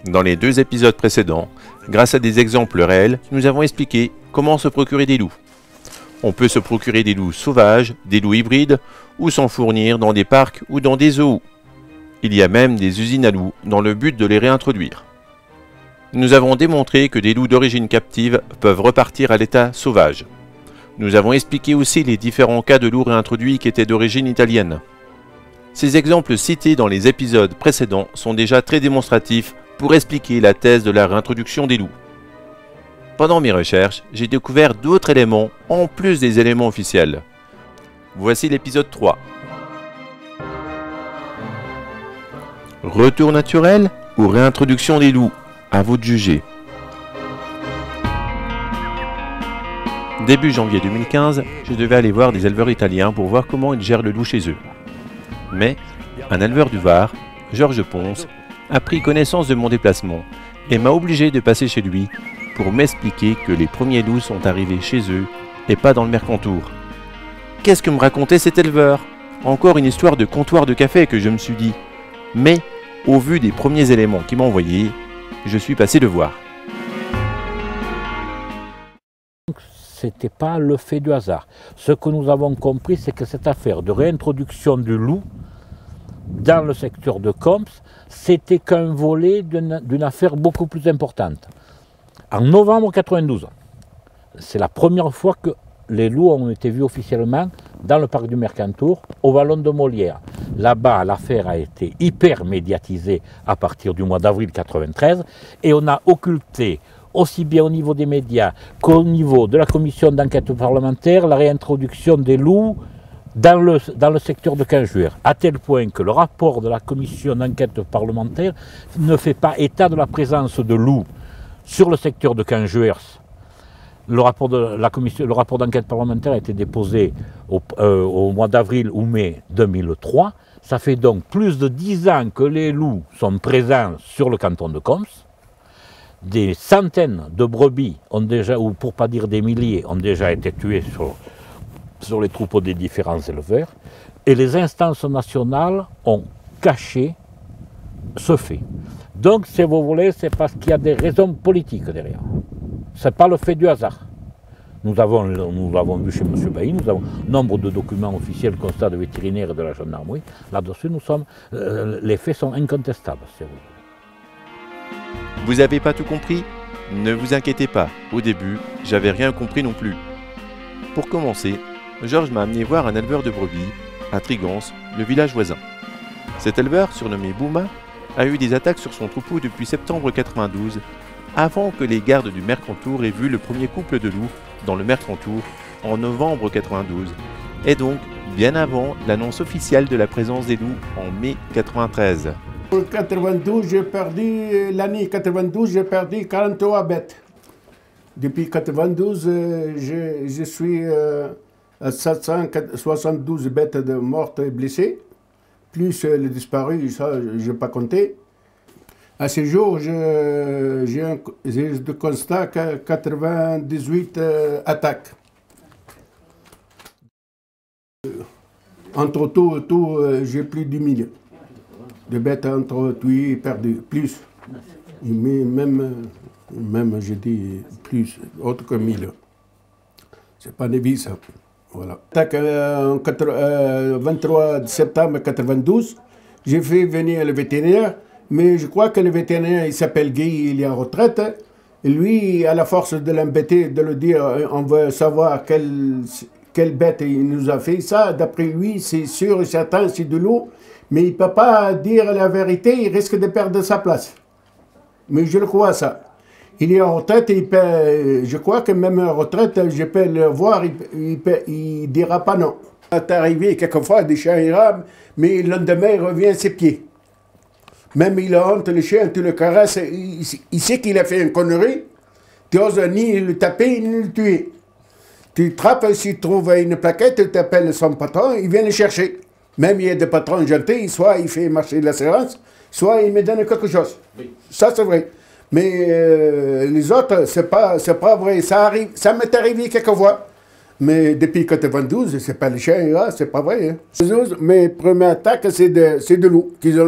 Dans les 2 épisodes précédents, grâce à des exemples réels, nous avons expliqué comment se procurer des loups. On peut se procurer des loups sauvages, des loups hybrides, ou s'en fournir dans des parcs ou dans des zoos. Il y a même des usines à loups dans le but de les réintroduire. Nous avons démontré que des loups d'origine captive peuvent repartir à l'état sauvage. Nous avons expliqué aussi les différents cas de loups réintroduits qui étaient d'origine italienne. Ces exemples cités dans les épisodes précédents sont déjà très démonstratifs pour expliquer la thèse de la réintroduction des loups. Pendant mes recherches, j'ai découvert d'autres éléments en plus des éléments officiels. Voici l'épisode 3. Retour naturel ou réintroduction des loups? À vous de juger. Début janvier 2015, je devais aller voir des éleveurs italiens pour voir comment ils gèrent le loup chez eux. Mais un éleveur du Var, Georges Ponce, a pris connaissance de mon déplacement et m'a obligé de passer chez lui pour m'expliquer que les premiers loups sont arrivés chez eux et pas dans le Mercantour. Qu'est-ce que me racontait cet éleveur? Encore une histoire de comptoir de café, que je me suis dit. Mais, au vu des premiers éléments qu'il m'a envoyés, je suis passé le voir. C'était pas le fait du hasard. Ce que nous avons compris, c'est que cette affaire de réintroduction du loup dans le secteur de Combes, c'était qu'un volet d'une affaire beaucoup plus importante. En novembre 92, c'est la première fois que les loups ont été vus officiellement dans le parc du Mercantour, au Vallon de Molière. Là-bas, l'affaire a été hyper médiatisée à partir du mois d'avril 93 et on a occulté, aussi bien au niveau des médias qu'au niveau de la commission d'enquête parlementaire, la réintroduction des loups dans le secteur de Caen-Juers, à tel point que le rapport de la commission d'enquête parlementaire ne fait pas état de la présence de loups sur le secteur de Caen-Juers. Le rapport d'enquête parlementaire a été déposé au mois d'avril ou mai 2003. Ça fait donc plus de 10 ans que les loups sont présents sur le canton de Combes. Des centaines de brebis ont déjà, ou pour pas dire des milliers, ont déjà été tuées sur les troupeaux des différents éleveurs. Et les instances nationales ont caché ce fait. Donc, si vous voulez, c'est parce qu'il y a des raisons politiques derrière. Ce n'est pas le fait du hasard. Nous l'avons vu chez M. Bailly, nous avons nombre de documents officiels, constats de vétérinaires et de la gendarmerie. Là-dessus, les faits sont incontestables. Vous n'avez pas tout compris? Ne vous inquiétez pas, au début, j'avais rien compris non plus. Pour commencer, Georges m'a amené voir un éleveur de brebis, à Trigance, le village voisin. Cet éleveur, surnommé Bouma, a eu des attaques sur son troupeau depuis septembre 92, avant que les gardes du Mercantour aient vu le premier couple de loups dans le Mercantour en novembre 92, et donc bien avant l'annonce officielle de la présence des loups en mai 93. En 92, l'année 92, j'ai perdu 43 bêtes. Depuis 92, je suis à 772 bêtes mortes et blessées, plus les disparus, ça je n'ai pas compté. À ce jour, j'ai de constat que 98 attaques. Entre tout, j'ai plus de 10 000 de bêtes entre tuées et perdues, plus. Mais même je dis plus, autre que 1000. C'est pas des vies, ça. Voilà. Attaque en 23 septembre 92, j'ai fait venir le vétérinaire. Mais je crois que le vétérinaire, il s'appelle Guy, il est en retraite. Et lui, à la force de l'embêter, de le dire, on veut savoir quelle bête il nous a fait ça. D'après lui, c'est sûr et certain, c'est de l'eau. Mais il ne peut pas dire la vérité, il risque de perdre sa place. Mais je le crois, ça. Il est en retraite, je crois que même en retraite, je peux le voir, il ne dira pas non. C'est arrivé quelquefois des chiens irables, mais le lendemain, il revient à ses pieds. Même il a honte, le chien, tu le caresses, il sait qu'il a fait une connerie, tu oses ni le taper, ni le tuer. Tu trappes, s'il trouve une plaquette, tu appelles son patron, il vient le chercher. Même il y a des patrons gentils, soit il fait marcher l'assurance, soit il me donne quelque chose. Oui. Ça c'est vrai. Mais les autres, c'est pas vrai. Ça m'est arrivé quelquefois. Mais depuis 92, c'est pas les chiens, là, c'est pas vrai. Hein. Mes premières attaques, c'est de loup qu'ils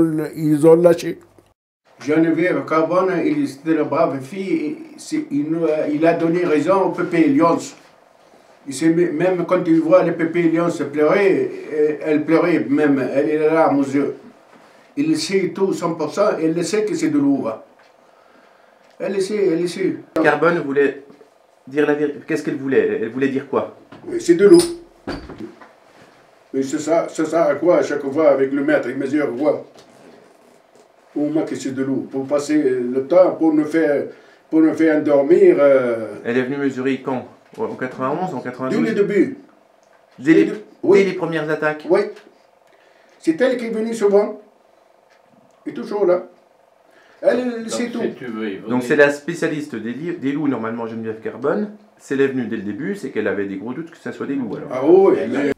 ont lâché. Geneviève Carbone, c'était la brave fille, il a donné raison au Pépé Lyons. Même quand il voit le Pépé Lyons pleurer, elle pleurait même, elle est là aux yeux. Il sait tout 100%, elle sait que c'est de l'eau. Elle sait, elle sait. Carbone voulait dire la vérité. Qu'est-ce qu'elle voulait? Elle voulait dire quoi? C'est de l'eau. Mais ça sert à quoi à chaque fois avec le maître, il mesure quoi? Pour moi que c'est de l'eau, pour passer le temps, pour nous faire endormir. Elle est venue mesurer quand? En 91, en 92? Dès le début. Dès les premières attaques? Oui. C'est elle qui est venue souvent. Et toujours là. Elle sait tout. Donc c'est la spécialiste des loups, normalement Geneviève Carbone. C'est elle est venue dès le début, c'est qu'elle avait des gros doutes que ça soit des loups alors. Ah oui.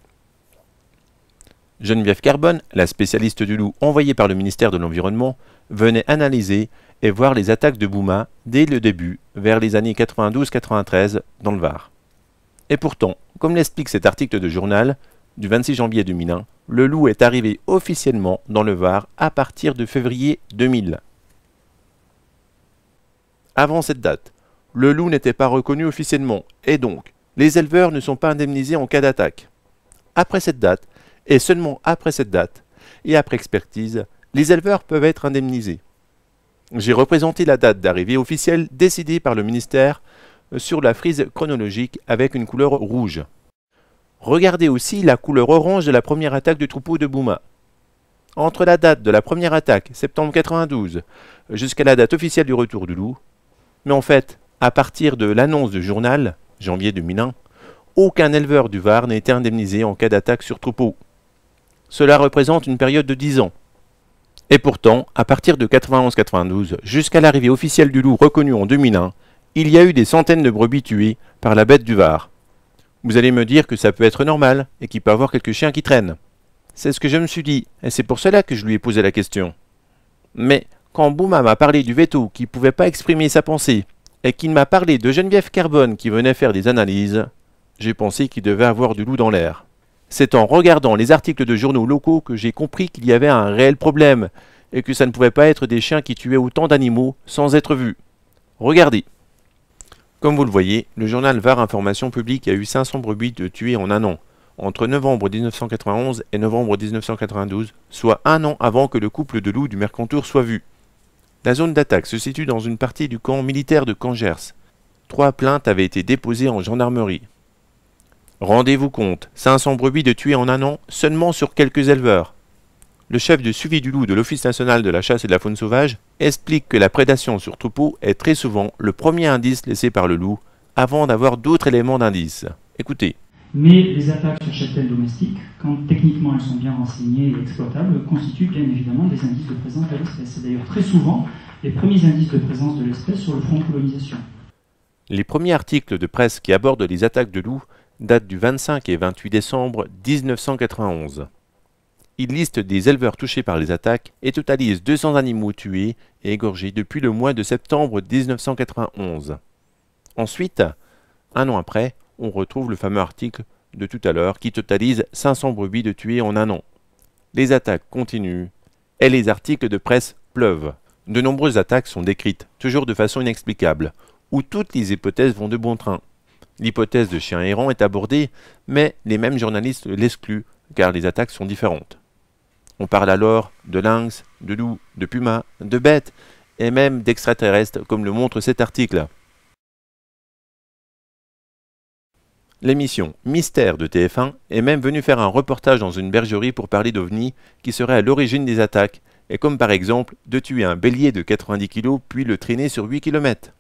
Geneviève Carbone, la spécialiste du loup envoyée par le ministère de l'Environnement, venait analyser et voir les attaques de Bouma dès le début, vers les années 92-93, dans le Var. Et pourtant, comme l'explique cet article de journal du 26 janvier 2001, le loup est arrivé officiellement dans le Var à partir de février 2000. Avant cette date, le loup n'était pas reconnu officiellement et donc les éleveurs ne sont pas indemnisés en cas d'attaque. Après cette date, et seulement après cette date, et après expertise, les éleveurs peuvent être indemnisés. J'ai représenté la date d'arrivée officielle décidée par le ministère sur la frise chronologique avec une couleur rouge. Regardez aussi la couleur orange de la première attaque du troupeau de Bouma. Entre la date de la première attaque, septembre 92, jusqu'à la date officielle du retour du loup, mais en fait, à partir de l'annonce du journal, janvier 2001, aucun éleveur du Var n'a été indemnisé en cas d'attaque sur troupeau. Cela représente une période de 10 ans. Et pourtant, à partir de 91-92, jusqu'à l'arrivée officielle du loup reconnu en 2001, il y a eu des centaines de brebis tuées par la bête du Var. Vous allez me dire que ça peut être normal et qu'il peut y avoir quelques chiens qui traînent. C'est ce que je me suis dit, et c'est pour cela que je lui ai posé la question. Mais quand Bouma m'a parlé du veto qui ne pouvait pas exprimer sa pensée, et qu'il m'a parlé de Geneviève Carbone qui venait faire des analyses, j'ai pensé qu'il devait avoir du loup dans l'air. C'est en regardant les articles de journaux locaux que j'ai compris qu'il y avait un réel problème, et que ça ne pouvait pas être des chiens qui tuaient autant d'animaux sans être vus. Regardez. Comme vous le voyez, le journal Var Information publique a eu 500 brebis de tuées en un an, entre novembre 1991 et novembre 1992, soit un an avant que le couple de loups du Mercantour soit vu. La zone d'attaque se situe dans une partie du camp militaire de Cangers. 3 plaintes avaient été déposées en gendarmerie. Rendez-vous compte, 500 brebis de tuées en un an seulement sur quelques éleveurs. Le chef de suivi du loup de l'Office national de la chasse et de la faune sauvage explique que la prédation sur troupeau est très souvent le premier indice laissé par le loup avant d'avoir d'autres éléments d'indice. Écoutez. Mais les attaques sur cheptel domestique, quand techniquement elles sont bien renseignées et exploitables, constituent bien évidemment des indices de présence de l'espèce. C'est d'ailleurs très souvent les premiers indices de présence de l'espèce sur le front de colonisation. Les premiers articles de presse qui abordent les attaques de loups datent du 25 et 28 décembre 1991. Ils listent des éleveurs touchés par les attaques et totalisent 200 animaux tués et égorgés depuis le mois de septembre 1991. Ensuite, un an après, on retrouve le fameux article de tout à l'heure qui totalise 500 brebis de tués en un an. Les attaques continuent et les articles de presse pleuvent. De nombreuses attaques sont décrites, toujours de façon inexplicable, où toutes les hypothèses vont de bon train. L'hypothèse de chien errant est abordée, mais les mêmes journalistes l'excluent, car les attaques sont différentes. On parle alors de lynx, de loup, de puma, de bêtes, et même d'extraterrestres, comme le montre cet article. L'émission Mystère de TF1 est même venue faire un reportage dans une bergerie pour parler d'ovnis qui seraient à l'origine des attaques, et comme par exemple de tuer un bélier de 90 kg puis le traîner sur 8 km.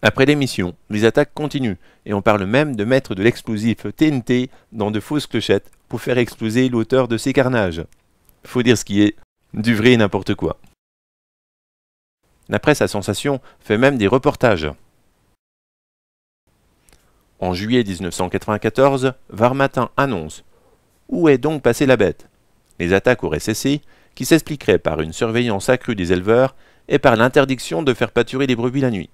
Après l'émission, les attaques continuent, et on parle même de mettre de l'explosif TNT dans de fausses clochettes pour faire exploser l'auteur de ces carnages. Faut dire ce qui est, du vrai et n'importe quoi. La presse à sensation fait même des reportages. En juillet 1994, Var Matin annonce « Où est donc passée la bête ?» Les attaques auraient cessé, qui s'expliqueraient par une surveillance accrue des éleveurs et par l'interdiction de faire pâturer les brebis la nuit.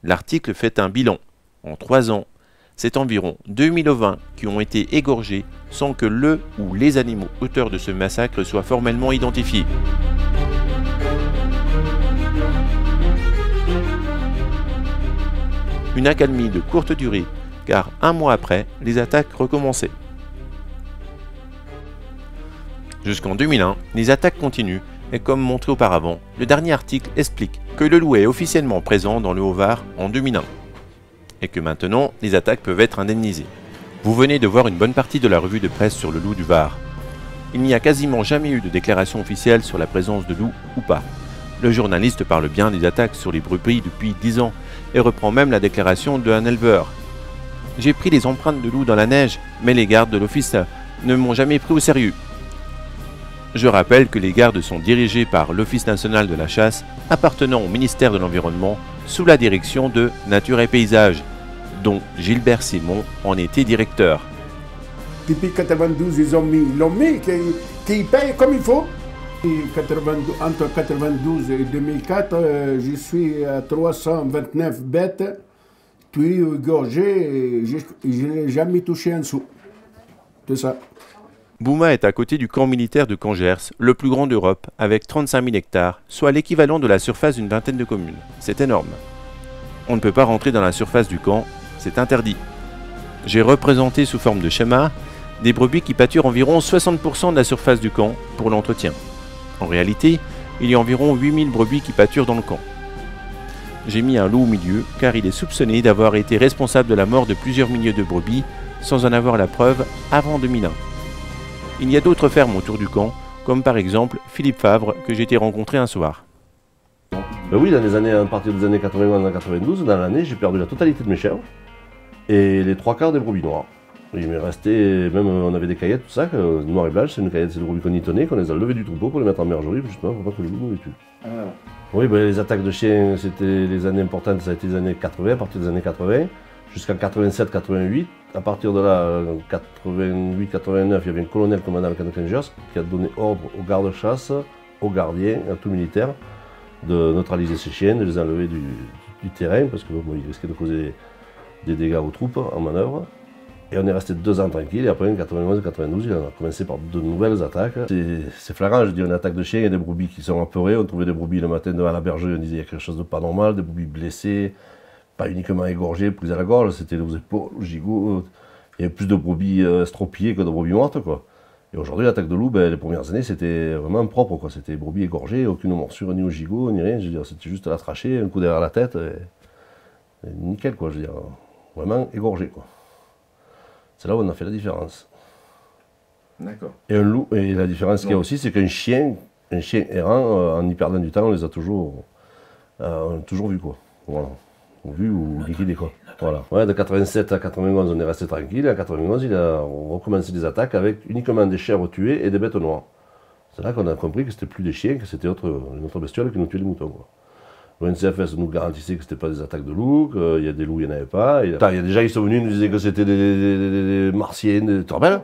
L'article fait un bilan. En 3 ans, c'est environ 2000 ovins qui ont été égorgés sans que le ou les animaux auteurs de ce massacre soient formellement identifiés. Une accalmie de courte durée, car un mois après, les attaques recommençaient. Jusqu'en 2001, les attaques continuent, et comme montré auparavant, le dernier article explique que le loup est officiellement présent dans le Haut-Var en 2001, et que maintenant, les attaques peuvent être indemnisées. Vous venez de voir une bonne partie de la revue de presse sur le loup du Var. Il n'y a quasiment jamais eu de déclaration officielle sur la présence de loups ou pas. Le journaliste parle bien des attaques sur les brebis depuis 10 ans, et reprend même la déclaration d'un éleveur. J'ai pris les empreintes de loups dans la neige, mais les gardes de l'office ne m'ont jamais pris au sérieux. Je rappelle que les gardes sont dirigés par l'Office national de la chasse, appartenant au ministère de l'Environnement, sous la direction de Nature et Paysage, dont Gilbert Simon en était directeur. Depuis 92, ils l'ont mis, qu'ils payent comme il faut. Et entre 92 et 2004, je suis à 329 bêtes, tuées ou égorgées, et je n'ai jamais touché un sou. C'est ça. Bouma est à côté du camp militaire de Cangers, le plus grand d'Europe, avec 35 000 hectares, soit l'équivalent de la surface d'une vingtaine de communes. C'est énorme. On ne peut pas rentrer dans la surface du camp, c'est interdit. J'ai représenté sous forme de schéma des brebis qui pâturent environ 60% de la surface du camp pour l'entretien. En réalité, il y a environ 8000 brebis qui pâturent dans le camp. J'ai mis un loup au milieu car il est soupçonné d'avoir été responsable de la mort de plusieurs milliers de brebis sans en avoir la preuve avant 2001. Il y a d'autres fermes autour du camp, comme par exemple Philippe Favre que j'ai été rencontré un soir. Ben oui, à partir des années 91 à 92, dans l'année, j'ai perdu la totalité de mes chèvres et les 3/4 des brebis noires. Il m'est resté, même on avait des caillettes, tout ça, noir et blanche, c'est une caillette, c'est des brebis qu'on y tenait, qu'on les a levées du troupeau pour les mettre en bergerie, justement, pour pas que le loup nous les tue. Ah. Oui, ben, les attaques de chiens, c'était les années importantes, ça a été les années 80, à partir des années 80, jusqu'en 87-88. À partir de là, 88-89, il y avait un colonel commandant le camp de Cangers qui a donné ordre aux gardes-chasse, aux gardiens, à tout militaire, de neutraliser ces chiens, de les enlever du terrain, parce qu'ils risquaient de causer des dégâts aux troupes en manœuvre. Et on est resté 2 ans tranquille, et après en 91-92, il a commencé par de nouvelles attaques. C'est flagrant, je dis, une attaque de chiens, il y a des brebis qui sont apeurées, on trouvait des brebis le matin devant la bergerie, on disait il y a quelque chose de pas normal, des brebis blessées, pas uniquement égorgées, prises à la gorge, c'était aux épaules, aux gigots, il y avait plus de brebis estropiées que de brebis mortes, quoi. Et aujourd'hui, l'attaque de loup, ben, les premières années, c'était vraiment propre, quoi. C'était brebis égorgées, aucune morsure ni au gigot, ni rien, je veux dire, c'était juste la trachée, un coup derrière la tête, et nickel, quoi, je veux dire, vraiment égorgé, quoi. C'est là où on a fait la différence. D'accord. Et un loup, et la différence qu'il y a aussi, c'est qu'un chien errant, en y perdant du temps, on les a toujours vus, quoi. Voilà. Vus ou liquidés, quoi. Voilà. Ouais, de 87 à 91, on est resté tranquille. En 91, on recommencé des attaques avec uniquement des chèvres tuées et des bêtes noires. C'est là qu'on a compris que c'était plus des chiens, que c'était une autre bestiole qui nous tuait les moutons, quoi. Le NCFS nous garantissait que ce n'était pas des attaques de loups, qu'il y a des loups, il n'y en avait pas. Il y a des gens qui sont venus nous disaient que c'était des martiens, tu te rappelles?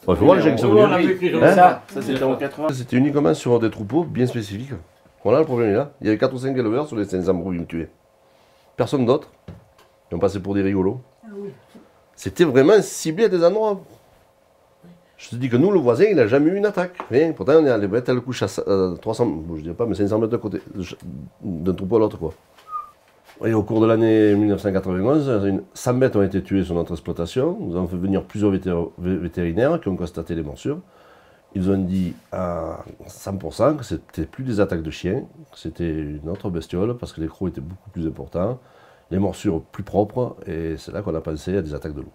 Il faut voir les gens qui sont venus. Ça c'était en 80. C'était uniquement sur des troupeaux bien spécifiques. Voilà, le problème est là. Il y avait 4 ou 5 éleveurs sur les 500 brebis tués. Personne d'autre. Ils ont passé pour des rigolos. C'était vraiment ciblé à des endroits. Je te dis que nous, le voisin, il n'a jamais eu une attaque. Rien. Pourtant, on est allé mettre le couche à 300, je ne dirais pas, mais 500 mètres de côté, d'un troupeau à l'autre, quoi. Et au cours de l'année 1991, 100 bêtes ont été tuées sur notre exploitation. Nous avons fait venir plusieurs vétérinaires qui ont constaté les morsures. Ils ont dit à 100% que c'était plus des attaques de chiens, que c'était une autre bestiole, parce que les crocs étaient beaucoup plus importants, les morsures plus propres, et c'est là qu'on a pensé à des attaques de loups.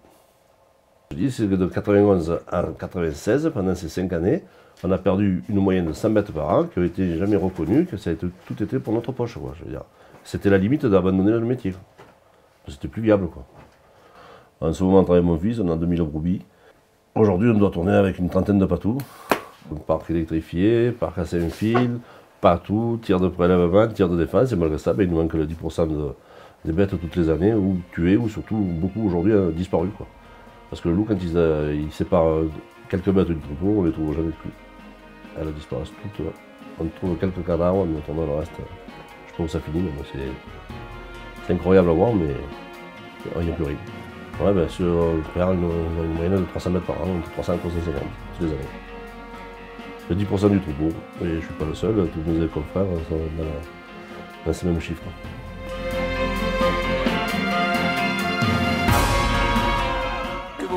Je dis, c'est que de 91 à 96, pendant ces 5 années, on a perdu une moyenne de 100 bêtes par an, qui n'ont été jamais reconnues, que ça a été, tout était pour notre poche, quoi, je veux dire. C'était la limite d'abandonner le métier. C'était plus viable, quoi. En ce moment, on travaille mon fils, on a 2000 brebis. Aujourd'hui, on doit tourner avec une trentaine de patous. Donc, parc électrifié, parc à 5 fils, patous, tir de prélèvement, tir de défense, et malgré ça, ben, il nous manque le 10% des bêtes toutes les années, ou tuées, ou surtout beaucoup aujourd'hui disparues, quoi. Parce que le loup, quand il sépare quelques bêtes du troupeau, on ne les trouve jamais plus. Elles disparaissent toutes. On trouve quelques cadavres, mais autrement le reste, je sais pas où ça finit, mais c'est incroyable à voir, mais il n'y a plus rien. Ouais, ben, on perd une moyenne de 300 mètres par an, entre 300 et 350, toutes les années. Le 10% du troupeau, et je ne suis pas le seul, tous mes confrères sont dans ces mêmes chiffres.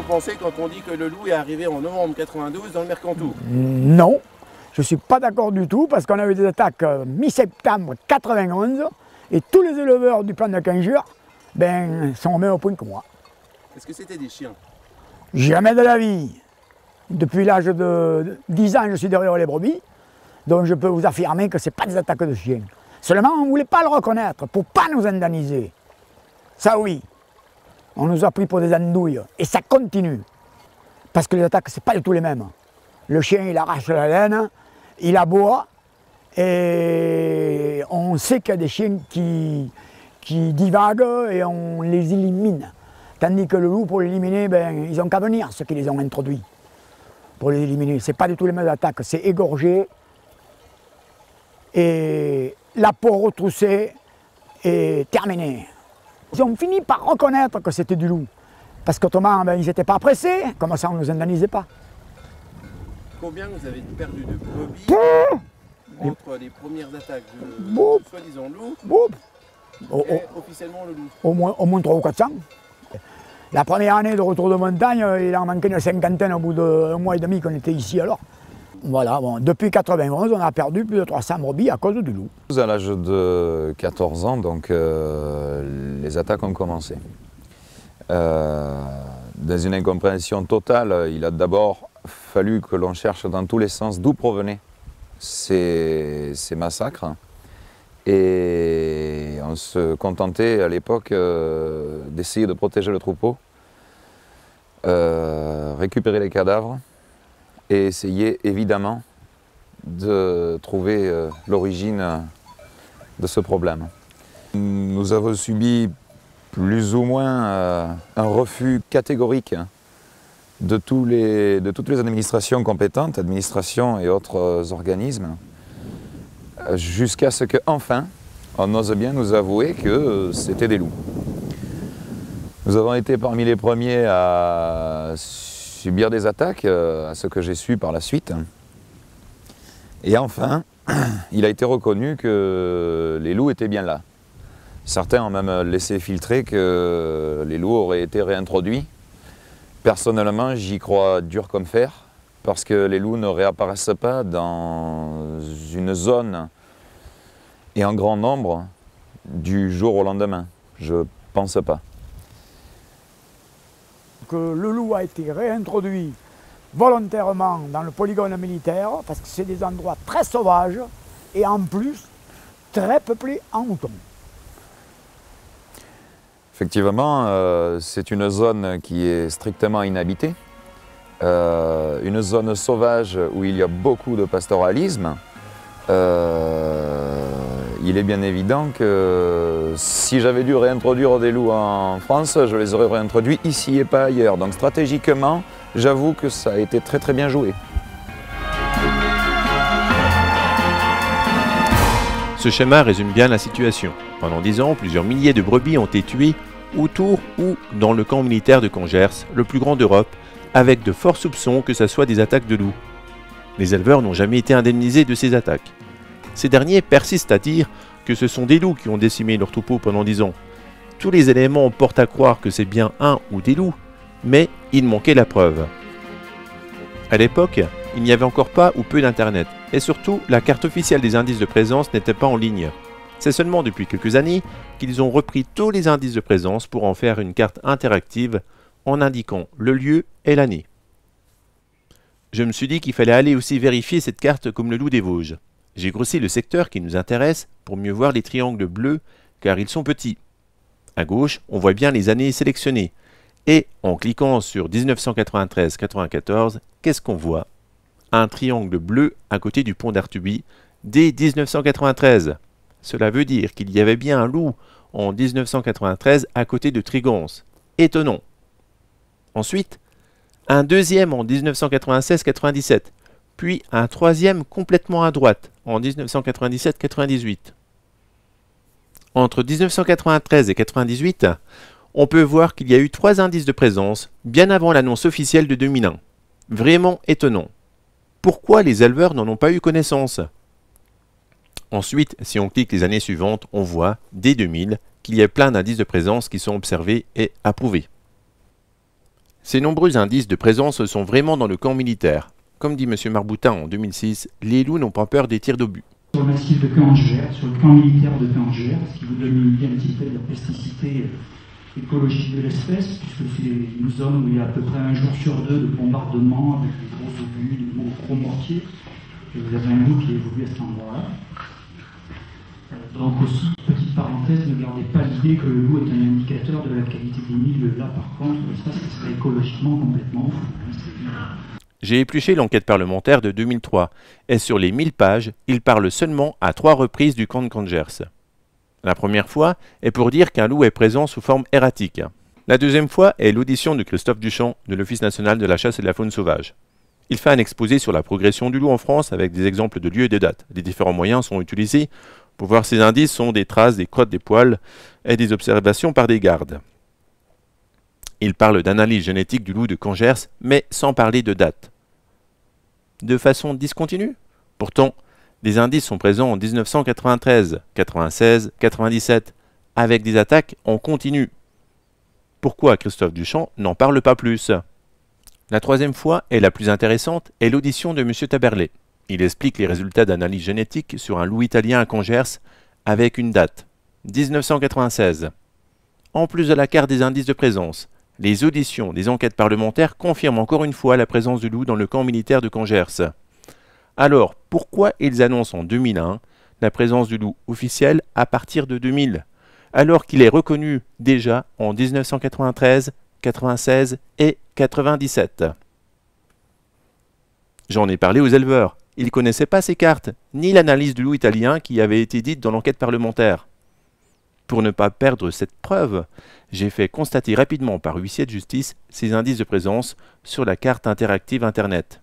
pensez quand on dit que le loup est arrivé en novembre 92 dans le Mercantour? Non, je ne suis pas d'accord du tout parce qu'on a eu des attaques mi-septembre 91 et tous les éleveurs du plan de Quinjure sont au même point que moi. Est-ce que c'était des chiens? Jamais de la vie. Depuis l'âge de 10 ans, je suis derrière les brebis, donc je peux vous affirmer que ce n'est pas des attaques de chiens. Seulement, on ne voulait pas le reconnaître pour ne pas nous indemniser. Ça oui, on nous a pris pour des andouilles et ça continue. Parce que les attaques, ce n'est pas du tout les mêmes. Le chien, il arrache la laine, il aboie, et on sait qu'il y a des chiens qui divaguent et on les élimine. Tandis que le loup, pour l'éliminer, ils n'ont qu'à venir, ceux qui les ont introduits. Pour les éliminer, ce n'est pas du tout les mêmes attaques, c'est égorgé, et la peau retroussée est terminée. Ils ont fini par reconnaître que c'était du loup. Parce qu'autrement, ils n'étaient pas pressés, comme ça on ne nous indemnisait pas. Combien vous avez perdu de brebis entre les premières attaques de soi-disant loup et officiellement le loup? Au moins 300 ou 400. La première année de retour de montagne, il en manquait une cinquantaine au bout d'un mois et demi qu'on était ici alors. Voilà, bon, depuis 91, on a perdu plus de 300 brebis à cause du loup. À l'âge de 14 ans, donc, les attaques ont commencé. Dans une incompréhension totale, il a d'abord fallu que l'on cherche dans tous les sens d'où provenaient ces massacres. Et on se contentait à l'époque d'essayer de protéger le troupeau, récupérer les cadavres et essayer évidemment de trouver l'origine de ce problème. Nous avons subi plus ou moins un refus catégorique de toutes les administrations compétentes, administrations et autres organismes, jusqu'à ce qu'enfin, on ose bien nous avouer que c'était des loups. Nous avons été parmi les premiers à subir des attaques, à ce que j'ai su par la suite. Et enfin, il a été reconnu que les loups étaient bien là. Certains ont même laissé filtrer que les loups auraient été réintroduits. Personnellement, j'y crois dur comme fer, parce que les loups ne réapparaissent pas dans une zone et en grand nombre du jour au lendemain. Je pense pas. Que le loup a été réintroduit volontairement dans le polygone militaire, parce que c'est des endroits très sauvages et en plus très peuplés en moutons. Effectivement, c'est une zone qui est strictement inhabitée, une zone sauvage où il y a beaucoup de pastoralisme. Il est bien évident que si j'avais dû réintroduire des loups en France, je les aurais réintroduits ici et pas ailleurs. Donc stratégiquement, j'avoue que ça a été très très bien joué. Ce schéma résume bien la situation. Pendant 10 ans, plusieurs milliers de brebis ont été tuées autour ou dans le camp militaire de Congers, le plus grand d'Europe, avec de forts soupçons que ce soit des attaques de loups. Les éleveurs n'ont jamais été indemnisés de ces attaques. Ces derniers persistent à dire que ce sont des loups qui ont décimé leur troupeau pendant 10 ans. Tous les éléments portent à croire que c'est bien un ou des loups, mais il manquait la preuve. À l'époque, il n'y avait encore pas ou peu d'internet, et surtout, la carte officielle des indices de présence n'était pas en ligne. C'est seulement depuis quelques années qu'ils ont repris tous les indices de présence pour en faire une carte interactive en indiquant le lieu et l'année. Je me suis dit qu'il fallait aller aussi vérifier cette carte comme le loup des Vosges. J'ai grossi le secteur qui nous intéresse pour mieux voir les triangles bleus car ils sont petits. À gauche, on voit bien les années sélectionnées. Et en cliquant sur 1993-94, qu'est-ce qu'on voit? Un triangle bleu à côté du pont d'Artuby dès 1993. Cela veut dire qu'il y avait bien un loup en 1993 à côté de Trigance. Étonnant. Ensuite, un deuxième en 1996-97, puis un troisième complètement à droite en 1997-98. Entre 1993 et 98, on peut voir qu'il y a eu 3 indices de présence bien avant l'annonce officielle de 2001. Vraiment étonnant. Pourquoi les éleveurs n'en ont pas eu connaissance? Ensuite, si on clique les années suivantes, on voit, dès 2000, qu'il y a plein d'indices de présence qui sont observés et approuvés. Ces nombreux indices de présence sont vraiment dans le camp militaire. Comme dit M. Marboutin en 2006, les loups n'ont pas peur des tirs d'obus. Sur le massif de Caen-en-Gers, sur le camp militaire de Caen-en-Gers, ce qui vous donne une idée un petit peu de la plasticité écologique de l'espèce, puisque c'est une zone où il y a à peu près un jour sur deux de bombardement avec des gros obus, des gros mortiers. Et vous avez un loup qui évolue à cet endroit-là. Donc aussi, petite parenthèse, ne gardez pas l'idée que le loup est un indicateur de la qualité des milieux. Là par contre, ça serait écologiquement complètement fou. J'ai épluché l'enquête parlementaire de 2003, et sur les 1000 pages, il parle seulement à 3 reprises du camp de Caen-en-Gers. La première fois est pour dire qu'un loup est présent sous forme erratique. La deuxième fois est l'audition de Christophe Duchamp de l'Office national de la chasse et de la faune sauvage. Il fait un exposé sur la progression du loup en France avec des exemples de lieux et de dates. Les différents moyens sont utilisés pour voir ces indices sont des traces, des crottes, des poils et des observations par des gardes. Il parle d'analyse génétique du loup de Caen-en-Gers, mais sans parler de date. De façon discontinue. Pourtant, des indices sont présents en 1993, 96, 97, avec des attaques en continu. Pourquoi Christophe Duchamp n'en parle pas plus? La troisième fois, et la plus intéressante, est l'audition de M. Taberlet. Il explique les résultats d'analyse génétique sur un loup italien à Caen-en-Gers avec une date, 1996. En plus de la carte des indices de présence, les auditions des enquêtes parlementaires confirment encore une fois la présence du loup dans le camp militaire de Caen-en-Gers. Alors, pourquoi ils annoncent en 2001 la présence du loup officielle à partir de 2000, alors qu'il est reconnu déjà en 1993, 96 et 97? J'en ai parlé aux éleveurs. Ils ne connaissaient pas ces cartes, ni l'analyse du loup italien qui avait été dite dans l'enquête parlementaire. Pour ne pas perdre cette preuve, j'ai fait constater rapidement par huissier de justice ces indices de présence sur la carte interactive Internet.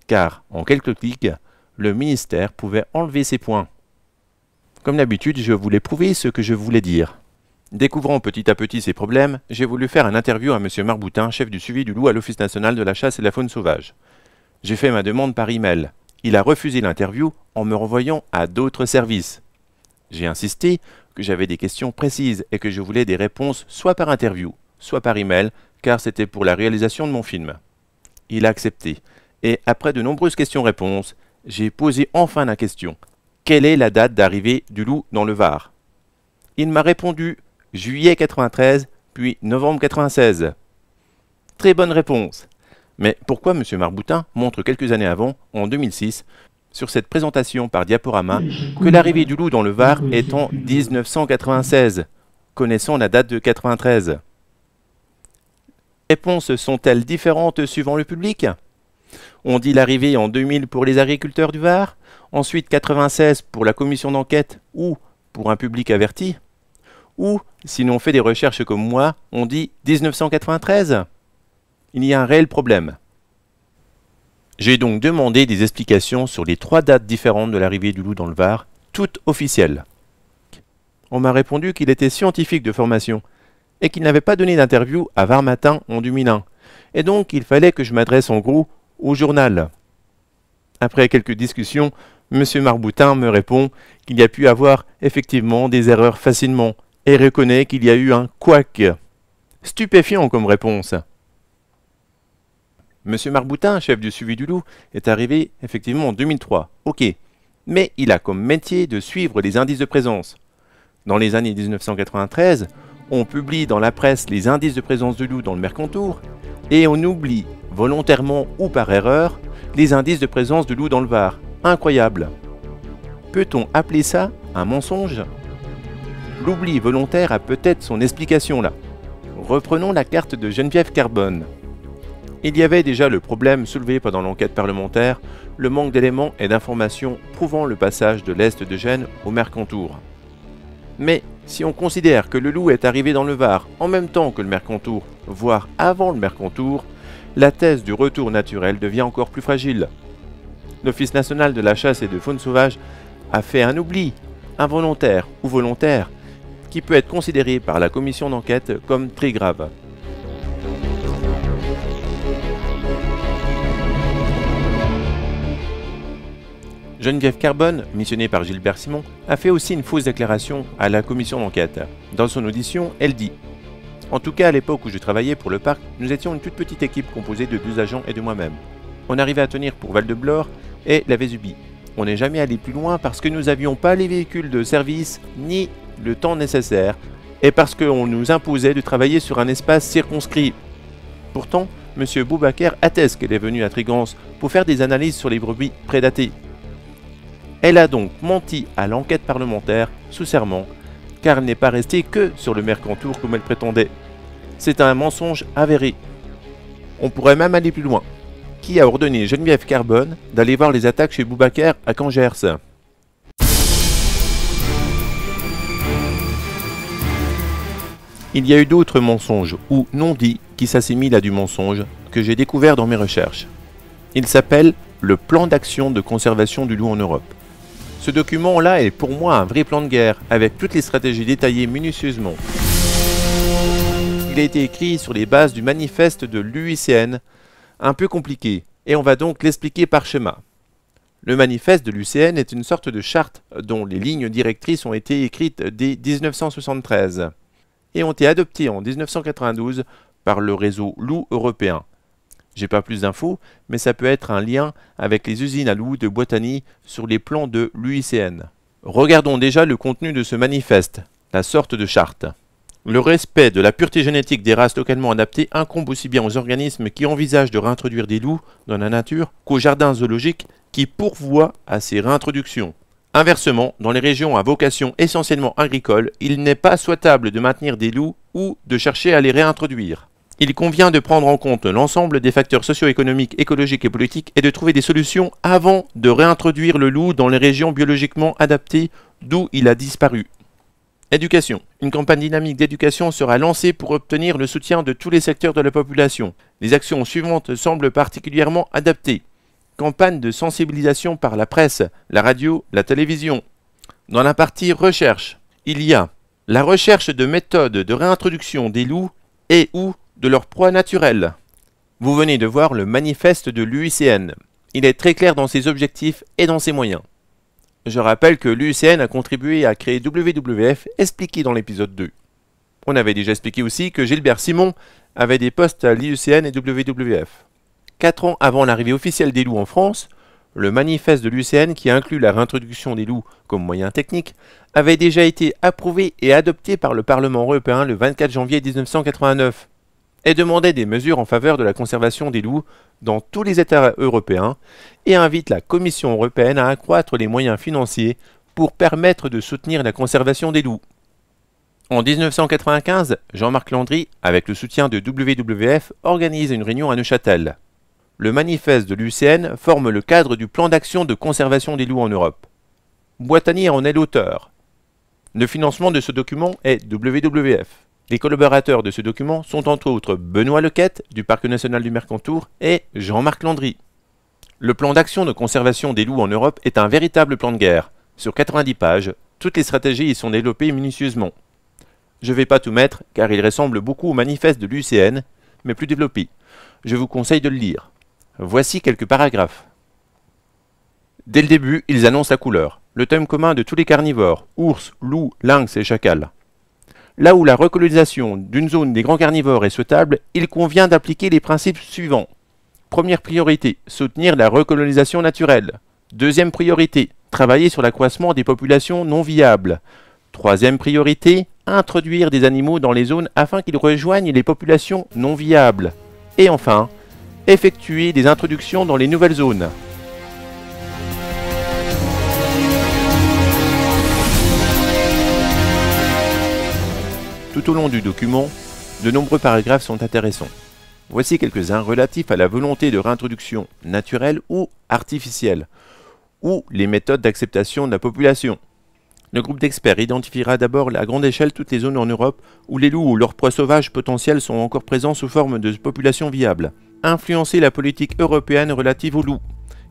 Car, en quelques clics, le ministère pouvait enlever ces points. Comme d'habitude, je voulais prouver ce que je voulais dire. Découvrant petit à petit ces problèmes, j'ai voulu faire un interview à M. Marboutin, chef du suivi du loup à l'Office national de la chasse et de la faune sauvage. J'ai fait ma demande par email. Il a refusé l'interview en me renvoyant à d'autres services. J'ai insisté que j'avais des questions précises et que je voulais des réponses soit par interview, soit par email, car c'était pour la réalisation de mon film. Il a accepté, et après de nombreuses questions-réponses, j'ai posé enfin la question. Quelle est la date d'arrivée du loup dans le Var? Il m'a répondu juillet 93, puis novembre 96. Très bonne réponse. Mais pourquoi M. Marboutin montre quelques années avant, en 2006, sur cette présentation par diaporama, que l'arrivée du loup dans le Var est en 1996, connaissant la date de 93? Réponses sont-elles différentes suivant le public? On dit l'arrivée en 2000 pour les agriculteurs du Var, ensuite 96 pour la commission d'enquête ou pour un public averti? Ou, si l'on fait des recherches comme moi, on dit 1993? Il y a un réel problème. J'ai donc demandé des explications sur les 3 dates différentes de l'arrivée du loup dans le Var, toutes officielles. On m'a répondu qu'il était scientifique de formation et qu'il n'avait pas donné d'interview à Var Matin en 2001, et donc il fallait que je m'adresse en gros au journal. Après quelques discussions, M. Marboutin me répond qu'il y a pu avoir effectivement des erreurs facilement et reconnaît qu'il y a eu un couac. Stupéfiant comme réponse. M. Marboutin, chef du suivi du loup, est arrivé effectivement en 2003, ok, mais il a comme métier de suivre les indices de présence. Dans les années 1993, on publie dans la presse les indices de présence du loup dans le Mercantour, et on oublie, volontairement ou par erreur, les indices de présence du loup dans le Var. Incroyable. Peut-on appeler ça un mensonge? L'oubli volontaire a peut-être son explication là. Reprenons la carte de Geneviève Carbone. Il y avait déjà le problème soulevé pendant l'enquête parlementaire, le manque d'éléments et d'informations prouvant le passage de l'Est de Gênes au Mercantour. Mais si on considère que le loup est arrivé dans le Var en même temps que le Mercantour, voire avant le Mercantour, la thèse du retour naturel devient encore plus fragile. L'Office national de la chasse et de faune sauvage a fait un oubli, involontaire ou volontaire, qui peut être considéré par la commission d'enquête comme très grave. Geneviève Carbone, missionnée par Gilbert Simon, a fait aussi une fausse déclaration à la commission d'enquête. Dans son audition, elle dit En tout cas, à l'époque où je travaillais pour le parc, nous étions une toute petite équipe composée de 2 agents et de moi-même. On arrivait à tenir pour Val-de-Blore et la Vésubie. On n'est jamais allé plus loin parce que nous n'avions pas les véhicules de service ni le temps nécessaire et parce qu'on nous imposait de travailler sur un espace circonscrit. Pourtant, M. Boubaker atteste qu'elle est venue à Trigance pour faire des analyses sur les brebis prédatées. Elle a donc menti à l'enquête parlementaire sous serment, car elle n'est pas restée que sur le Mercantour comme elle prétendait. C'est un mensonge avéré. On pourrait même aller plus loin. Qui a ordonné Geneviève Carbone d'aller voir les attaques chez Boubaker à Cangers? Il y a eu d'autres mensonges ou non-dits qui s'assimilent à du mensonge que j'ai découvert dans mes recherches. Il s'appelle le plan d'action de conservation du loup en Europe. Ce document-là est pour moi un vrai plan de guerre avec toutes les stratégies détaillées minutieusement. Il a été écrit sur les bases du manifeste de l'UICN, un peu compliqué, et on va donc l'expliquer par schéma. Le manifeste de l'UICN est une sorte de charte dont les lignes directrices ont été écrites dès 1973 et ont été adoptées en 1992 par le réseau loup européen. J'ai pas plus d'infos, mais ça peut être un lien avec les usines à loups de Boitany sur les plans de l'UICN. Regardons déjà le contenu de ce manifeste, la sorte de charte. Le respect de la pureté génétique des races localement adaptées incombe aussi bien aux organismes qui envisagent de réintroduire des loups dans la nature qu'aux jardins zoologiques qui pourvoient à ces réintroductions. Inversement, dans les régions à vocation essentiellement agricole, il n'est pas souhaitable de maintenir des loups ou de chercher à les réintroduire. Il convient de prendre en compte l'ensemble des facteurs socio-économiques, écologiques et politiques et de trouver des solutions avant de réintroduire le loup dans les régions biologiquement adaptées d'où il a disparu. Éducation. Une campagne dynamique d'éducation sera lancée pour obtenir le soutien de tous les secteurs de la population. Les actions suivantes semblent particulièrement adaptées. Campagne de sensibilisation par la presse, la radio, la télévision. Dans la partie recherche, il y a la recherche de méthodes de réintroduction des loups et ou de leur proie naturelle. Vous venez de voir le manifeste de l'UICN. Il est très clair dans ses objectifs et dans ses moyens. Je rappelle que l'UICN a contribué à créer WWF, expliqué dans l'épisode 2. On avait déjà expliqué aussi que Gilbert Simon avait des postes à l'UICN et WWF. 4 ans avant l'arrivée officielle des loups en France, le manifeste de l'UICN, qui inclut la réintroduction des loups comme moyen technique, avait déjà été approuvé et adopté par le Parlement européen le 24 janvier 1989 et demandait des mesures en faveur de la conservation des loups dans tous les États européens et invite la Commission européenne à accroître les moyens financiers pour permettre de soutenir la conservation des loups. En 1995, Jean-Marc Landry, avec le soutien de WWF, organise une réunion à Neuchâtel. Le manifeste de l'UICN forme le cadre du plan d'action de conservation des loups en Europe. Boitany en est l'auteur. Le financement de ce document est WWF. Les collaborateurs de ce document sont entre autres Benoît Lequette du Parc national du Mercantour et Jean-Marc Landry. Le plan d'action de conservation des loups en Europe est un véritable plan de guerre. Sur 90 pages, toutes les stratégies y sont développées minutieusement. Je ne vais pas tout mettre car il ressemble beaucoup au manifeste de l'UICN, mais plus développé. Je vous conseille de le lire. Voici quelques paragraphes. Dès le début, ils annoncent la couleur, le thème commun de tous les carnivores, ours, loups, lynx et chacals. Là où la recolonisation d'une zone des grands carnivores est souhaitable, il convient d'appliquer les principes suivants. Première priorité, soutenir la recolonisation naturelle. Deuxième priorité, travailler sur l'accroissement des populations non viables. Troisième priorité, introduire des animaux dans les zones afin qu'ils rejoignent les populations non viables. Et enfin, effectuer des introductions dans les nouvelles zones. Tout au long du document, de nombreux paragraphes sont intéressants. Voici quelques-uns relatifs à la volonté de réintroduction naturelle ou artificielle, ou les méthodes d'acceptation de la population. Le groupe d'experts identifiera d'abord à grande échelle toutes les zones en Europe où les loups ou leurs proies sauvages potentiels sont encore présents sous forme de populations viables. Influencer la politique européenne relative aux loups.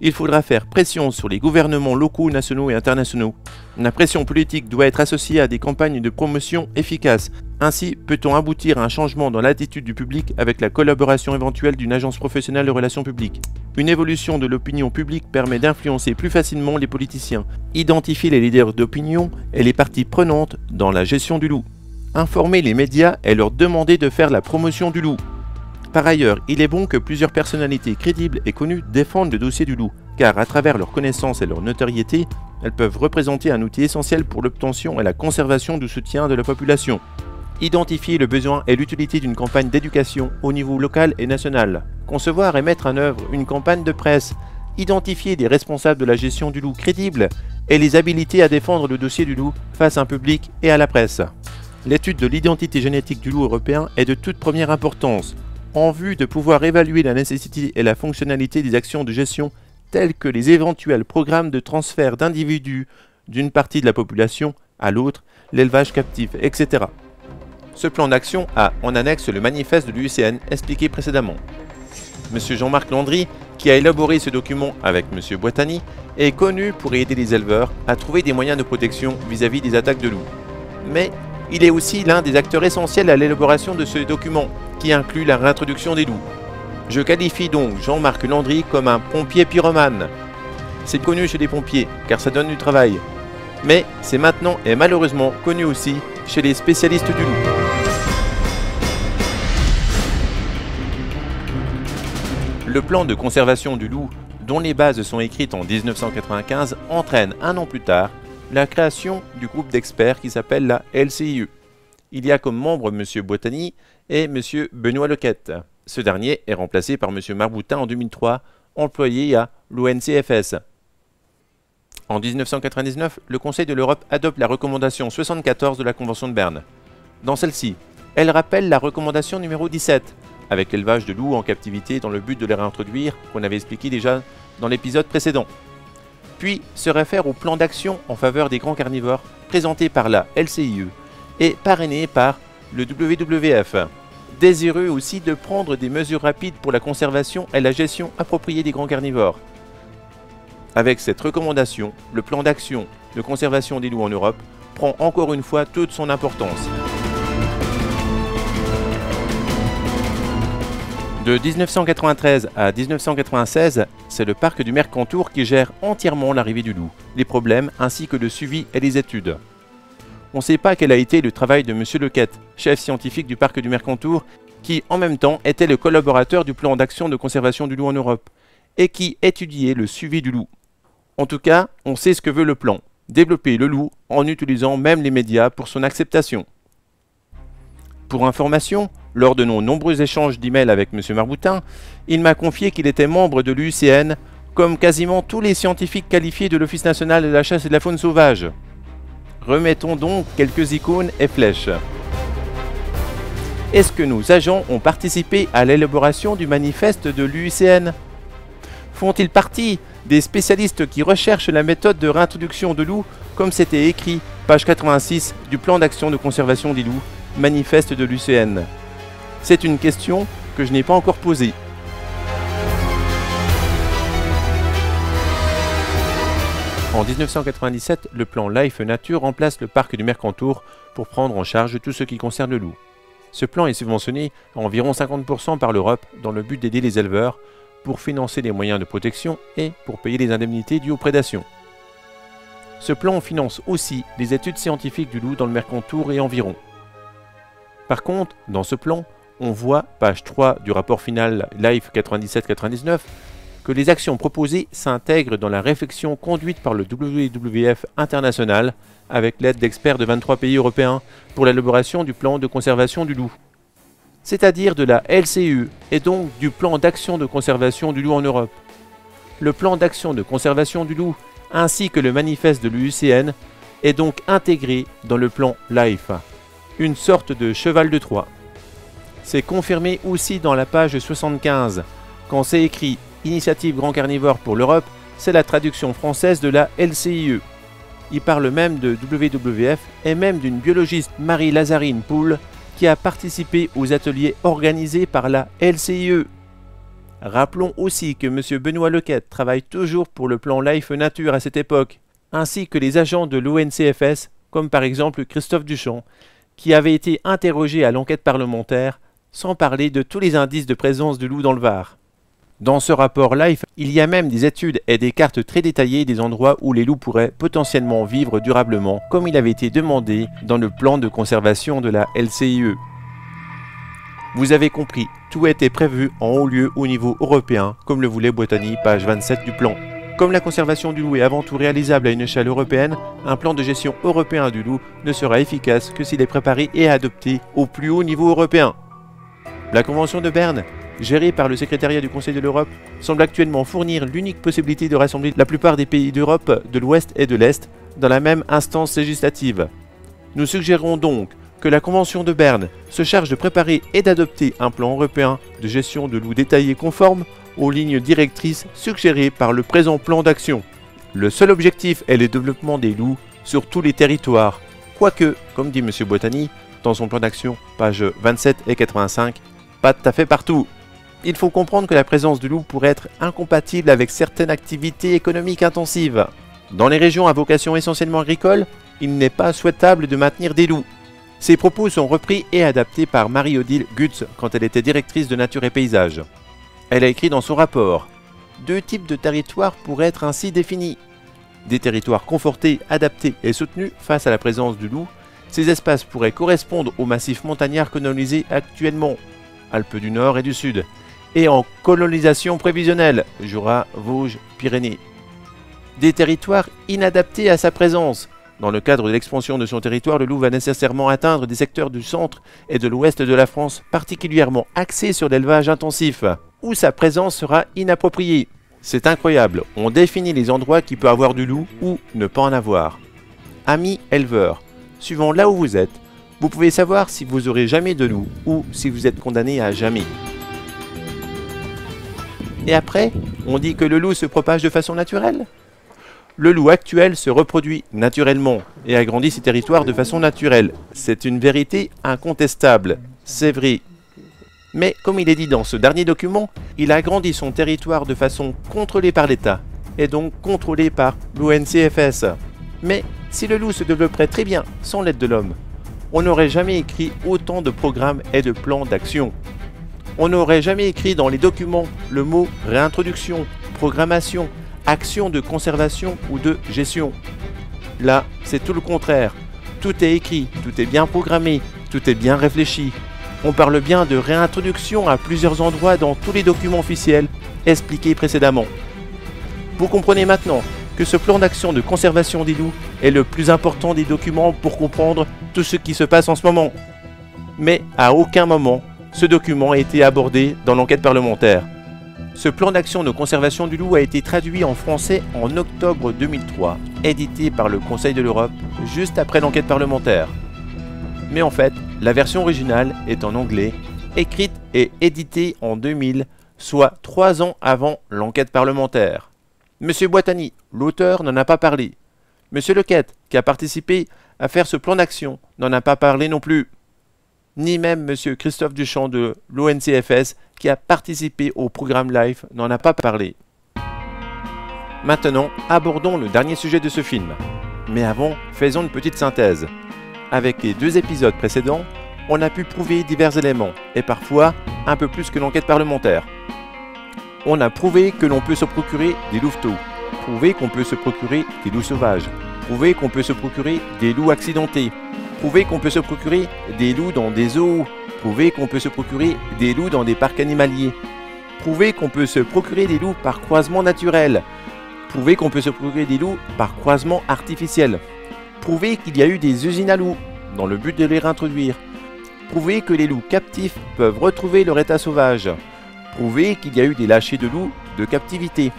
Il faudra faire pression sur les gouvernements locaux, nationaux et internationaux. La pression politique doit être associée à des campagnes de promotion efficaces. Ainsi peut-on aboutir à un changement dans l'attitude du public avec la collaboration éventuelle d'une agence professionnelle de relations publiques. Une évolution de l'opinion publique permet d'influencer plus facilement les politiciens, identifier les leaders d'opinion et les parties prenantes dans la gestion du loup. informer les médias et leur demander de faire la promotion du loup. Par ailleurs, il est bon que plusieurs personnalités crédibles et connues défendent le dossier du loup, car à travers leur connaissance et leur notoriété, elles peuvent représenter un outil essentiel pour l'obtention et la conservation du soutien de la population. Identifier le besoin et l'utilité d'une campagne d'éducation au niveau local et national. Concevoir et mettre en œuvre une campagne de presse. Identifier des responsables de la gestion du loup crédibles et les habiliter à défendre le dossier du loup face à un public et à la presse. L'étude de l'identité génétique du loup européen est de toute première importance, en vue de pouvoir évaluer la nécessité et la fonctionnalité des actions de gestion telles que les éventuels programmes de transfert d'individus d'une partie de la population à l'autre, l'élevage captif, etc. Ce plan d'action a en annexe le manifeste de l'UICN expliqué précédemment. M. Jean-Marc Landry, qui a élaboré ce document avec M. Boitani, est connu pour aider les éleveurs à trouver des moyens de protection vis-à-vis des attaques de loups. Mais il est aussi l'un des acteurs essentiels à l'élaboration de ce document, qui inclut la réintroduction des loups. Je qualifie donc Jean-Marc Landry comme un pompier pyromane. C'est connu chez les pompiers, car ça donne du travail. Mais c'est maintenant et malheureusement connu aussi chez les spécialistes du loup. Le plan de conservation du loup, dont les bases sont écrites en 1995, entraîne un an plus tard la création du groupe d'experts qui s'appelle la LCIE. Il y a comme membres M. Boitani et M. Benoît Lequette. Ce dernier est remplacé par M. Marboutin en 2003, employé à l'ONCFS. En 1999, le Conseil de l'Europe adopte la recommandation 74 de la Convention de Berne. Dans celle-ci, elle rappelle la recommandation numéro 17, avec l'élevage de loups en captivité dans le but de les réintroduire, qu'on avait expliqué déjà dans l'épisode précédent. Puis se réfère au plan d'action en faveur des grands carnivores présenté par la LCIE et parrainé par le WWF, désireux aussi de prendre des mesures rapides pour la conservation et la gestion appropriée des grands carnivores. Avec cette recommandation, le plan d'action de conservation des loups en Europe prend encore une fois toute son importance. De 1993 à 1996, c'est le parc du Mercantour qui gère entièrement l'arrivée du loup, les problèmes ainsi que le suivi et les études. On ne sait pas quel a été le travail de M. Lequette, chef scientifique du parc du Mercantour, qui en même temps était le collaborateur du plan d'action de conservation du loup en Europe, et qui étudiait le suivi du loup. En tout cas, on sait ce que veut le plan, développer le loup en utilisant même les médias pour son acceptation. Pour information, lors de nos nombreux échanges d'emails avec M. Marboutin, il m'a confié qu'il était membre de l'UICN, comme quasiment tous les scientifiques qualifiés de l'Office national de la chasse et de la faune sauvage. Remettons donc quelques icônes et flèches. Est-ce que nos agents ont participé à l'élaboration du manifeste de l'UICN? Font-ils partie des spécialistes qui recherchent la méthode de réintroduction de loups, comme c'était écrit, page 86 du plan d'action de conservation des loups, manifeste de l'UICN? C'est une question que je n'ai pas encore posée. En 1997, le plan Life Nature remplace le parc du Mercantour pour prendre en charge tout ce qui concerne le loup. Ce plan est subventionné à environ 50% par l'Europe dans le but d'aider les éleveurs pour financer les moyens de protection et pour payer les indemnités dues aux prédations. Ce plan finance aussi les études scientifiques du loup dans le Mercantour et environ. Par contre, dans ce plan, on voit, page 3 du rapport final Life 97-99, que les actions proposées s'intègrent dans la réflexion conduite par le WWF international avec l'aide d'experts de 23 pays européens pour l'élaboration du plan de conservation du loup, c'est-à-dire de la LCE et donc du plan d'action de conservation du loup en Europe. Le plan d'action de conservation du loup ainsi que le manifeste de l'UICN est donc intégré dans le plan LIFE, une sorte de cheval de Troie. C'est confirmé aussi dans la page 75, quand c'est écrit « Initiative Grand Carnivore pour l'Europe », c'est la traduction française de la LCIE. Il parle même de WWF et même d'une biologiste Marie-Lazarine Poul qui a participé aux ateliers organisés par la LCIE. Rappelons aussi que M. Benoît Lequette travaille toujours pour le plan Life Nature à cette époque, ainsi que les agents de l'ONCFS, comme par exemple Christophe Duchamp, qui avait été interrogé à l'enquête parlementaire, sans parler de tous les indices de présence du loup dans le Var. Dans ce rapport LIFE, il y a même des études et des cartes très détaillées des endroits où les loups pourraient potentiellement vivre durablement, comme il avait été demandé dans le plan de conservation de la LCIE. Vous avez compris, tout était prévu en haut lieu au niveau européen, comme le voulait Boitani, page 27 du plan. Comme la conservation du loup est avant tout réalisable à une échelle européenne, un plan de gestion européen du loup ne sera efficace que s'il est préparé et adopté au plus haut niveau européen. La Convention de Berne, gérée par le secrétariat du Conseil de l'Europe, semble actuellement fournir l'unique possibilité de rassembler la plupart des pays d'Europe de l'Ouest et de l'Est dans la même instance législative. Nous suggérons donc que la Convention de Berne se charge de préparer et d'adopter un plan européen de gestion de loups détaillé conforme aux lignes directrices suggérées par le présent plan d'action. Le seul objectif est le développement des loups sur tous les territoires, quoique, comme dit M. Boitani dans son plan d'action, pages 27 et 85, pas tout à fait partout. Il faut comprendre que la présence du loup pourrait être incompatible avec certaines activités économiques intensives. Dans les régions à vocation essentiellement agricole, il n'est pas souhaitable de maintenir des loups. Ces propos sont repris et adaptés par Marie-Odile Gutz quand elle était directrice de Nature et Paysage. Elle a écrit dans son rapport « Deux types de territoires pourraient être ainsi définis. Des territoires confortés, adaptés et soutenus face à la présence du loup. Ces espaces pourraient correspondre aux massifs montagnards colonisés actuellement, Alpes du Nord et du Sud, et en colonisation prévisionnelle, Jura, Vosges, Pyrénées. Des territoires inadaptés à sa présence. Dans le cadre de l'expansion de son territoire, le loup va nécessairement atteindre des secteurs du centre et de l'ouest de la France particulièrement axés sur l'élevage intensif, où sa présence sera inappropriée. C'est incroyable, on définit les endroits qui peuvent avoir du loup ou ne pas en avoir. Amis éleveurs, suivant là où vous êtes, vous pouvez savoir si vous aurez jamais de loup ou si vous êtes condamné à jamais. Et après, on dit que le loup se propage de façon naturelle ? Le loup actuel se reproduit naturellement et agrandit ses territoires de façon naturelle. C'est une vérité incontestable, c'est vrai. Mais comme il est dit dans ce dernier document, il a agrandi son territoire de façon contrôlée par l'État et donc contrôlée par l'ONCFS. Mais si le loup se développerait très bien sans l'aide de l'homme, on n'aurait jamais écrit autant de programmes et de plans d'action. On n'aurait jamais écrit dans les documents le mot réintroduction, programmation, action de conservation ou de gestion. Là, c'est tout le contraire. Tout est écrit, tout est bien programmé, tout est bien réfléchi. On parle bien de réintroduction à plusieurs endroits dans tous les documents officiels expliqués précédemment. Vous comprenez maintenant que ce plan d'action de conservation des loups est le plus important des documents pour comprendre tout ce qui se passe en ce moment. Mais à aucun moment, ce document a été abordé dans l'enquête parlementaire. Ce plan d'action de conservation du loup a été traduit en français en octobre 2003, édité par le Conseil de l'Europe juste après l'enquête parlementaire. Mais en fait, la version originale est en anglais, écrite et éditée en 2000, soit 3 ans avant l'enquête parlementaire. Monsieur Boitani, l'auteur, n'en a pas parlé. Monsieur Lequette, qui a participé à faire ce plan d'action, n'en a pas parlé non plus. Ni même Monsieur Christophe Duchamp de l'ONCFS, qui a participé au programme LIFE, n'en a pas parlé. Maintenant, abordons le dernier sujet de ce film. Mais avant, faisons une petite synthèse. Avec les 2 épisodes précédents, on a pu prouver divers éléments, et parfois un peu plus que l'enquête parlementaire. On a prouvé que l'on peut se procurer des louveteaux, prouvé qu'on peut se procurer des loups sauvages, prouvé qu'on peut se procurer des loups accidentés, prouvé qu'on peut se procurer des loups dans des zoos, prouvé qu'on peut se procurer des loups dans des parcs animaliers, prouvé qu'on peut se procurer des loups par croisement naturel, prouvé qu'on peut se procurer des loups par croisement artificiel, prouvé qu'il y a eu des usines à loups dans le but de les réintroduire, prouvé que les loups captifs peuvent retrouver leur état sauvage, prouvé qu'il y a eu des lâchers de loups de captivité,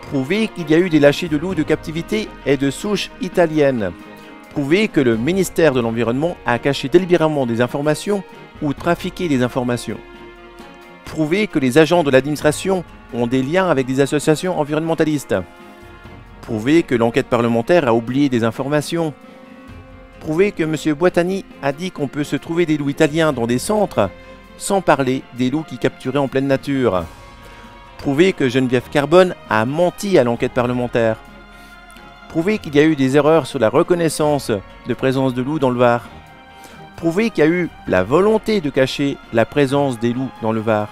prouvé qu'il y a eu des lâchers de loups de captivité et de souche italienne, prouvé que le ministère de l'Environnement a caché délibérément des informations ou trafiqué des informations, prouvé que les agents de l'administration ont des liens avec des associations environnementalistes, prouvé que l'enquête parlementaire a oublié des informations, prouvé que M. Boitani a dit qu'on peut se trouver des loups italiens dans des centres, sans parler des loups qui capturaient en pleine nature, prouvé que Geneviève Carbone a menti à l'enquête parlementaire, prouvé qu'il y a eu des erreurs sur la reconnaissance de présence de loups dans le Var, prouvé qu'il y a eu la volonté de cacher la présence des loups dans le Var,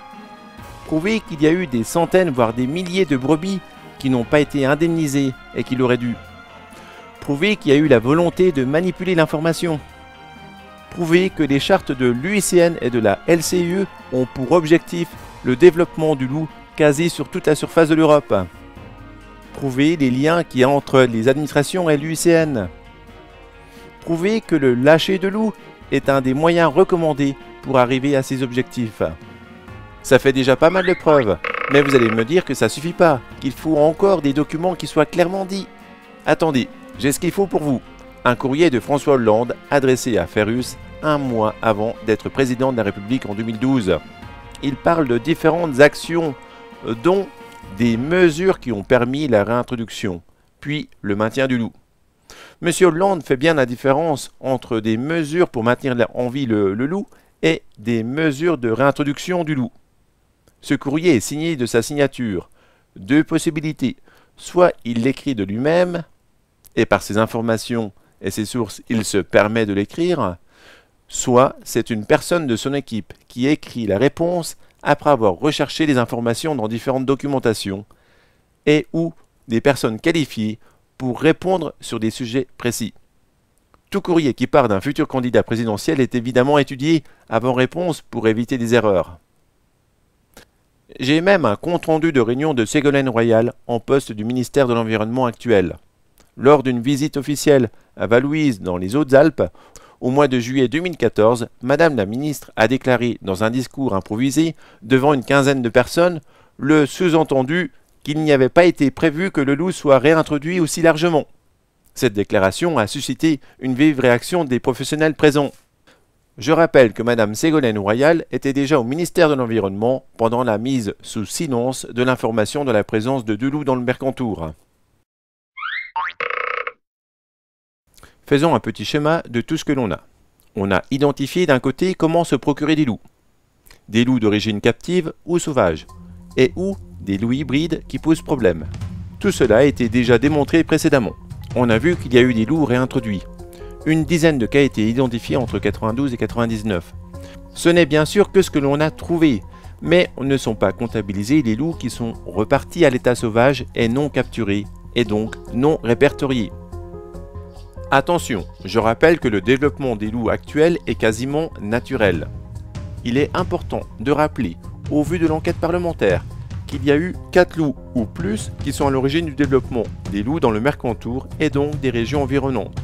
Prouver qu'il y a eu des centaines voire des milliers de brebis qui n'ont pas été indemnisées et qui l'auraient dû. Prouver qu'il y a eu la volonté de manipuler l'information. Prouver que les chartes de l'UICN et de la LCIE ont pour objectif le développement du loup quasi sur toute la surface de l'Europe. Prouver les liens qu'il y a entre les administrations et l'UICN. Prouver que le lâcher de loup est un des moyens recommandés pour arriver à ces objectifs. Ça fait déjà pas mal de preuves, mais vous allez me dire que ça suffit pas, qu'il faut encore des documents qui soient clairement dits. Attendez, j'ai ce qu'il faut pour vous. Un courrier de François Hollande adressé à Ferrus un mois avant d'être président de la République en 2012. Il parle de différentes actions, dont des mesures qui ont permis la réintroduction, puis le maintien du loup. Monsieur Hollande fait bien la différence entre des mesures pour maintenir en vie le loup et des mesures de réintroduction du loup. Ce courrier est signé de sa signature. Deux possibilités. Soit il l'écrit de lui-même, et par ses informations et ses sources, il se permet de l'écrire, soit c'est une personne de son équipe qui écrit la réponse après avoir recherché les informations dans différentes documentations, et ou des personnes qualifiées pour répondre sur des sujets précis. Tout courrier qui part d'un futur candidat présidentiel est évidemment étudié avant réponse pour éviter des erreurs. J'ai même un compte-rendu de réunion de Ségolène Royal en poste du ministère de l'Environnement actuel. Lors d'une visite officielle à Vallouise dans les Hautes-Alpes, au mois de juillet 2014, Madame la ministre a déclaré dans un discours improvisé devant une quinzaine de personnes le sous-entendu qu'il n'y avait pas été prévu que le loup soit réintroduit aussi largement. Cette déclaration a suscité une vive réaction des professionnels présents. Je rappelle que Madame Ségolène Royal était déjà au ministère de l'Environnement pendant la mise sous silence de l'information de la présence de 2 loups dans le Mercantour. Faisons un petit schéma de tout ce que l'on a. On a identifié d'un côté comment se procurer des loups. Des loups d'origine captive ou sauvage, et ou des loups hybrides qui posent problème. Tout cela a été déjà démontré précédemment. On a vu qu'il y a eu des loups réintroduits. Une dizaine de cas étaient identifiés entre 92 et 99. Ce n'est bien sûr que ce que l'on a trouvé, mais ne sont pas comptabilisés les loups qui sont repartis à l'état sauvage et non capturés, et donc non répertoriés. Attention, je rappelle que le développement des loups actuels est quasiment naturel. Il est important de rappeler, au vu de l'enquête parlementaire, qu'il y a eu 4 loups ou plus qui sont à l'origine du développement des loups dans le Mercantour et donc des régions environnantes.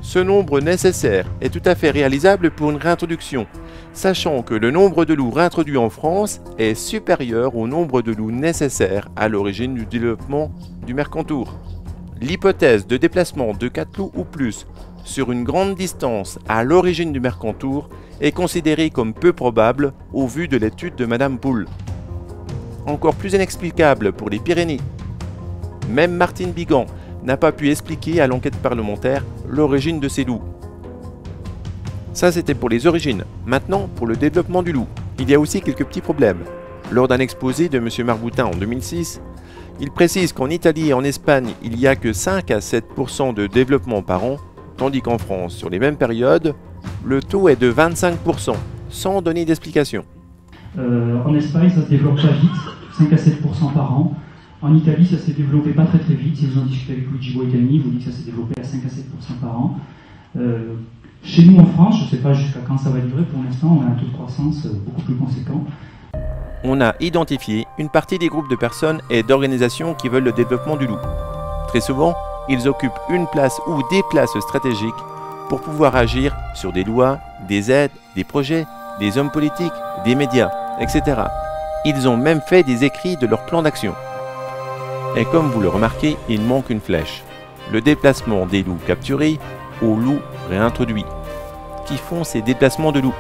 Ce nombre nécessaire est tout à fait réalisable pour une réintroduction, sachant que le nombre de loups réintroduits en France est supérieur au nombre de loups nécessaires à l'origine du développement du Mercantour. L'hypothèse de déplacement de 4 loups ou plus sur une grande distance à l'origine du Mercantour est considérée comme peu probable au vu de l'étude de Madame Poul. Encore plus inexplicable pour les Pyrénées. Même Martine Bigan n'a pas pu expliquer à l'enquête parlementaire l'origine de ces loups. Ça c'était pour les origines. Maintenant pour le développement du loup. Il y a aussi quelques petits problèmes. Lors d'un exposé de M. Marboutin en 2006, il précise qu'en Italie et en Espagne, il n'y a que 5 à 7% de développement par an, tandis qu'en France, sur les mêmes périodes, le taux est de 25%, sans donner d'explication. En Espagne, ça se développe pas vite, 5 à 7% par an. En Italie, ça s'est développé pas très vite. Si vous en discutez avec Luigi Boitani, il vous dit que ça s'est développé à 5 à 7% par an. Chez nous en France, je ne sais pas jusqu'à quand ça va durer, pour l'instant, on a un taux de croissance beaucoup plus conséquent. On a identifié une partie des groupes de personnes et d'organisations qui veulent le développement du loup. Très souvent, ils occupent une place ou des places stratégiques pour pouvoir agir sur des lois, des aides, des projets, des hommes politiques, des médias, etc. Ils ont même fait des écrits de leur plan d'action. Et comme vous le remarquez, il manque une flèche. Le déplacement des loups capturés aux loups réintroduits. Qui font ces déplacements de loups?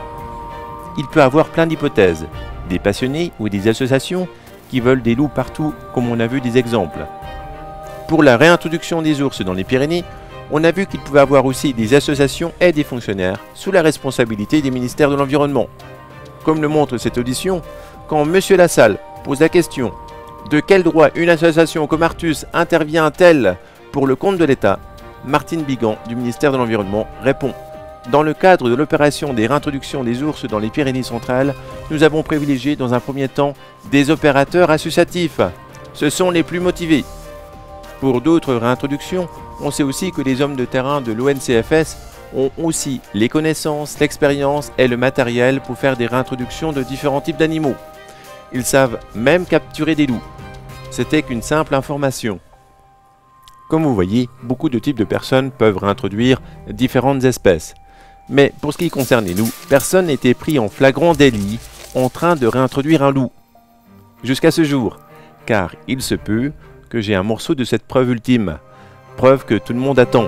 Il peut avoir plein d'hypothèses. Des passionnés ou des associations qui veulent des loups partout, comme on a vu des exemples. Pour la réintroduction des ours dans les Pyrénées, on a vu qu'il pouvait avoir aussi des associations et des fonctionnaires sous la responsabilité des ministères de l'Environnement. Comme le montre cette audition, quand M. Lassalle pose la question « De quel droit une association comme Artus intervient-elle pour le compte de l'État ?», Martine Bigan du ministère de l'Environnement répond Dans le cadre de l'opération des réintroductions des ours dans les Pyrénées centrales, nous avons privilégié dans un premier temps des opérateurs associatifs. Ce sont les plus motivés. Pour d'autres réintroductions, on sait aussi que les hommes de terrain de l'ONCFS ont aussi les connaissances, l'expérience et le matériel pour faire des réintroductions de différents types d'animaux. Ils savent même capturer des loups. C'était qu'une simple information. Comme vous voyez, beaucoup de types de personnes peuvent réintroduire différentes espèces. Mais pour ce qui concerne les loups, personne n'était pris en flagrant délit en train de réintroduire un loup. Jusqu'à ce jour, car il se peut que j'ai un morceau de cette preuve ultime. Preuve que tout le monde attend.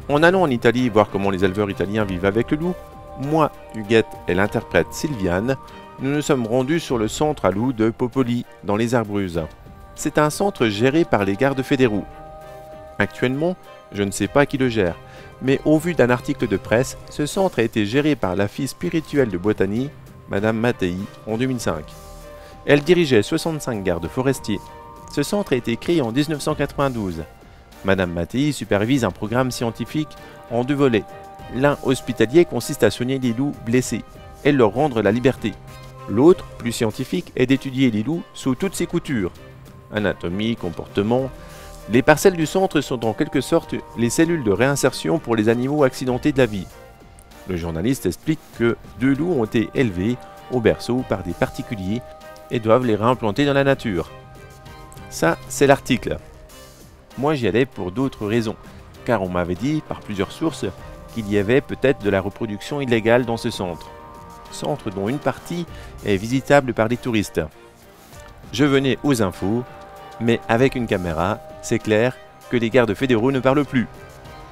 En allant en Italie voir comment les éleveurs italiens vivent avec le loup, moi, Huguette et l'interprète Sylviane, nous nous sommes rendus sur le centre à loups de Popoli, dans les Arbruzes. C'est un centre géré par les gardes fédéraux. Actuellement, je ne sais pas qui le gère, mais au vu d'un article de presse, ce centre a été géré par la fille spirituelle de Boitani, Madame Mattei, en 2005. Elle dirigeait 65 gardes forestiers. Ce centre a été créé en 1992. Madame Mattei supervise un programme scientifique en 2 volets. L'un hospitalier consiste à soigner les loups blessés et leur rendre la liberté. L'autre, plus scientifique, est d'étudier les loups sous toutes ses coutures. Anatomie, comportement. Les parcelles du centre sont en quelque sorte les cellules de réinsertion pour les animaux accidentés de la vie. Le journaliste explique que 2 loups ont été élevés au berceau par des particuliers et doivent les réimplanter dans la nature. Ça, c'est l'article. Moi, j'y allais pour d'autres raisons, car on m'avait dit, par plusieurs sources, qu'il y avait peut-être de la reproduction illégale dans ce centre. Centre dont une partie est visitable par les touristes. Je venais aux infos, mais avec une caméra, c'est clair que les gardes fédéraux ne parlent plus.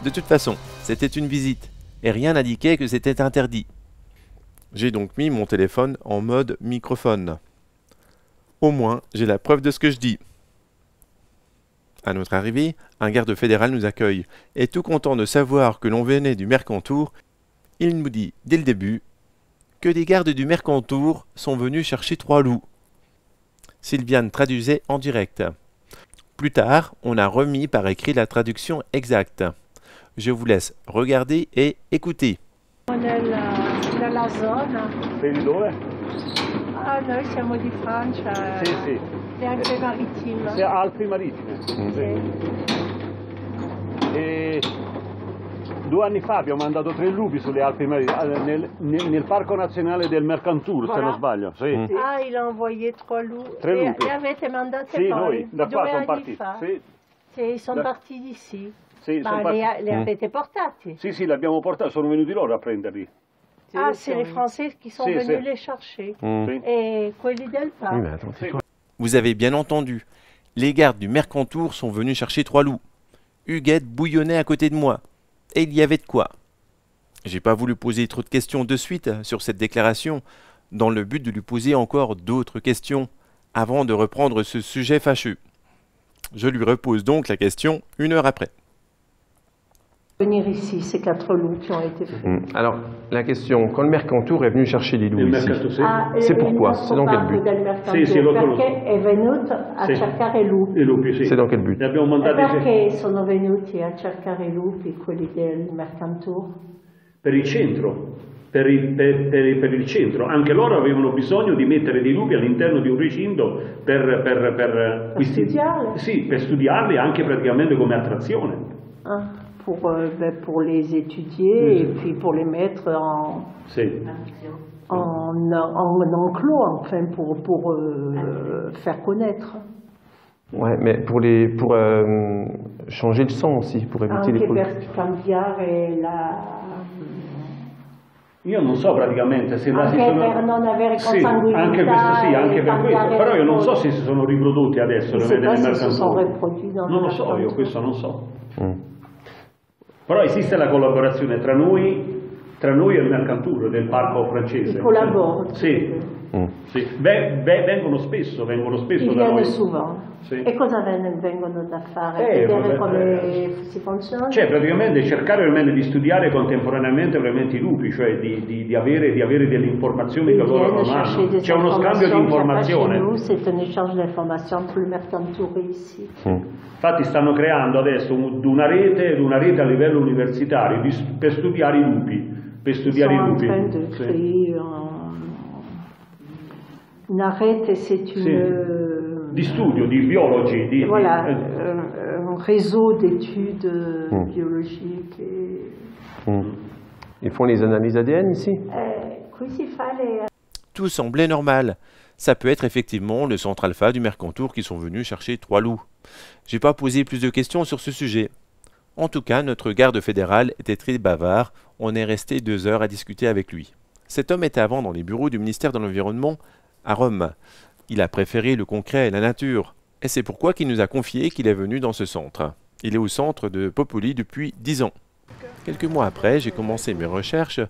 De toute façon, c'était une visite, et rien n'indiquait que c'était interdit. J'ai donc mis mon téléphone en mode microphone. Au moins, j'ai la preuve de ce que je dis. À notre arrivée, un garde fédéral nous accueille, et tout content de savoir que l'on venait du Mercantour, il nous dit, dès le début, que des gardes du Mercantour sont venus chercher 3 loups. Sylviane traduisait en direct. Plus tard, on a remis par écrit la traduction exacte. Je vous laisse regarder et écouter. Nella zona. Sei di dove? Ah, noi siamo di Francia. Sì, sì. E anche marittime. Sei Alpi Marittime. Sì. E 2 anni fa abbiamo mandato 3 lupi sulle Alpi Marittime, nel Parco Nazionale del Mercantour, se non sbaglio. Sì. Ah, il a envoyé 3 loups. 3 lupi. E avete mandato Sì, poi? noi, da qua 2 sono anni partiti. fa? Sì. Sì, sono partiti d'ici. Sì, Ma li avete portati? Sì, sì, li abbiamo portati, sono venuti loro a prenderli. Ah, c'est les Français qui sont venus les chercher. Sì. Et quelli del parc. Vous avez bien entendu, les gardes du Mercantour sont venus chercher 3 loups. Huguette bouillonnait à côté de moi, et il y avait de quoi. J'ai pas voulu poser trop de questions de suite sur cette déclaration, dans le but de lui poser encore d'autres questions, avant de reprendre ce sujet fâcheux. Je lui repose donc la question 1 heure après. Venir ici, ces 4 loups qui ont été faits. Alors, la question, quand le Mercantour est venu chercher les loups Il ici, Mercantour, sì. c'est pourquoi? C'est dans quel but? Sì, sì, lo conosco. Perché è venuto a Sì. cercare i lupi. I lupi, sì. C'est dans quel but? Li abbiamo E mandati perché sono venuti a cercare i lupi, quelli del Mercantour? per il centro. Per il centro, anche loro avevano bisogno di mettere dei lupi all'interno di un recinto per studiarli? Sì, per studiarli anche praticamente come attrazione. Ah, pour les étudier et puis pour les mettre Sì. en enclos, enfin, pour faire connaître. Ouais, mais pour changer le sang aussi, pour éviter les Anche pollutions. per cambiare la... Io non so praticamente se là si Anche sono... per non avere Sì, consanguinità anche questo sì, anche e per questo. cambiare Però io non so le se si sono riprodotti adesso Je sais nel pas si se sont Mercantour. reproduits dans Non le lo so, io Mercantour. questo non so. Però esiste la collaborazione tra noi e il Mercantour del parco francese. Ils collaborent. Sì. Sì. Vengono spesso Ils da viennent noi. souvent. Sì. E cosa vengono da fare? Vedere come si funziona? Cioè praticamente cercare veramente di studiare contemporaneamente veramente i lupi, cioè di avere delle informazioni che loro non hanno. C'è uno scambio di informazione. C'est un échange d'informations pour le Mercantour ici. Infatti stanno creando adesso una rete a livello universitario per studiare i lupi. Per studiare i lupi. Sono in train de créer una rete, c'est une... Di studio, di biologi. Voilà, un réseau d'études biologiques. Ils font les analyses ADN ici? Qui si fa le... Tout semblait normal. Ça peut être effectivement le centre alpha du Mercantour qui sont venus chercher 3 loups. J'ai pas posé plus de questions sur ce sujet. En tout cas, notre garde fédéral était très bavard. On est resté 2 heures à discuter avec lui. Cet homme était avant dans les bureaux du ministère de l'Environnement à Rome. Il a préféré le concret et la nature. Et c'est pourquoi qu'il nous a confié qu'il est venu dans ce centre. Il est au centre de Popoli depuis 10 ans. Quelques mois après, j'ai commencé mes recherches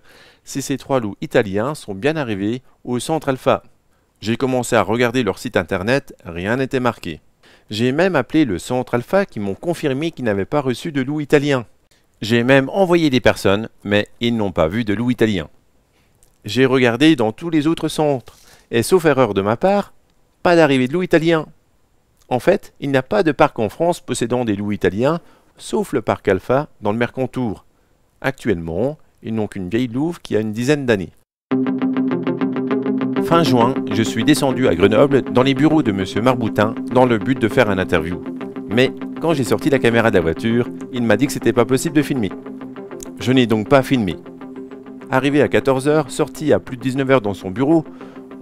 si ces 3 loups italiens sont bien arrivés au centre alpha. J'ai commencé à regarder leur site internet, rien n'était marqué. J'ai même appelé le centre alpha qui m'ont confirmé qu'ils n'avaient pas reçu de loups italiens. J'ai même envoyé des personnes, mais ils n'ont pas vu de loups italiens. J'ai regardé dans tous les autres centres, et sauf erreur de ma part, pas d'arrivée de loups italiens. En fait, il n'y a pas de parc en France possédant des loups italiens, sauf le parc Alpha dans le Mercantour. Actuellement, ils n'ont qu'une vieille louve qui a une dizaine d'années. Fin juin, je suis descendu à Grenoble dans les bureaux de M. Marboutin dans le but de faire un interview. Mais quand j'ai sorti la caméra de la voiture, il m'a dit que c'était pas possible de filmer. Je n'ai donc pas filmé. Arrivé à 14 h, sorti à plus de 19 h dans son bureau,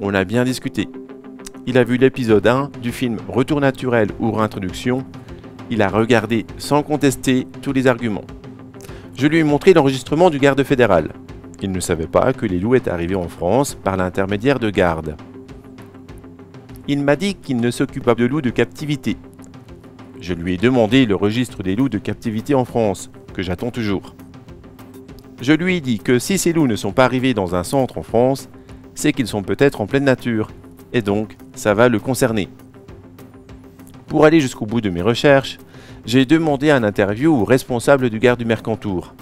on a bien discuté. Il a vu l'épisode 1 du film Retour naturel ou réintroduction. Il a regardé sans contester tous les arguments. Je lui ai montré l'enregistrement du garde fédéral. Il ne savait pas que les loups étaient arrivés en France par l'intermédiaire de gardes. Il m'a dit qu'il ne s'occupe pas de loups de captivité. Je lui ai demandé le registre des loups de captivité en France, que j'attends toujours. Je lui ai dit que si ces loups ne sont pas arrivés dans un centre en France, c'est qu'ils sont peut-être en pleine nature, et donc ça va le concerner. Pour aller jusqu'au bout de mes recherches, j'ai demandé un interview au responsable du garde du Mercantour,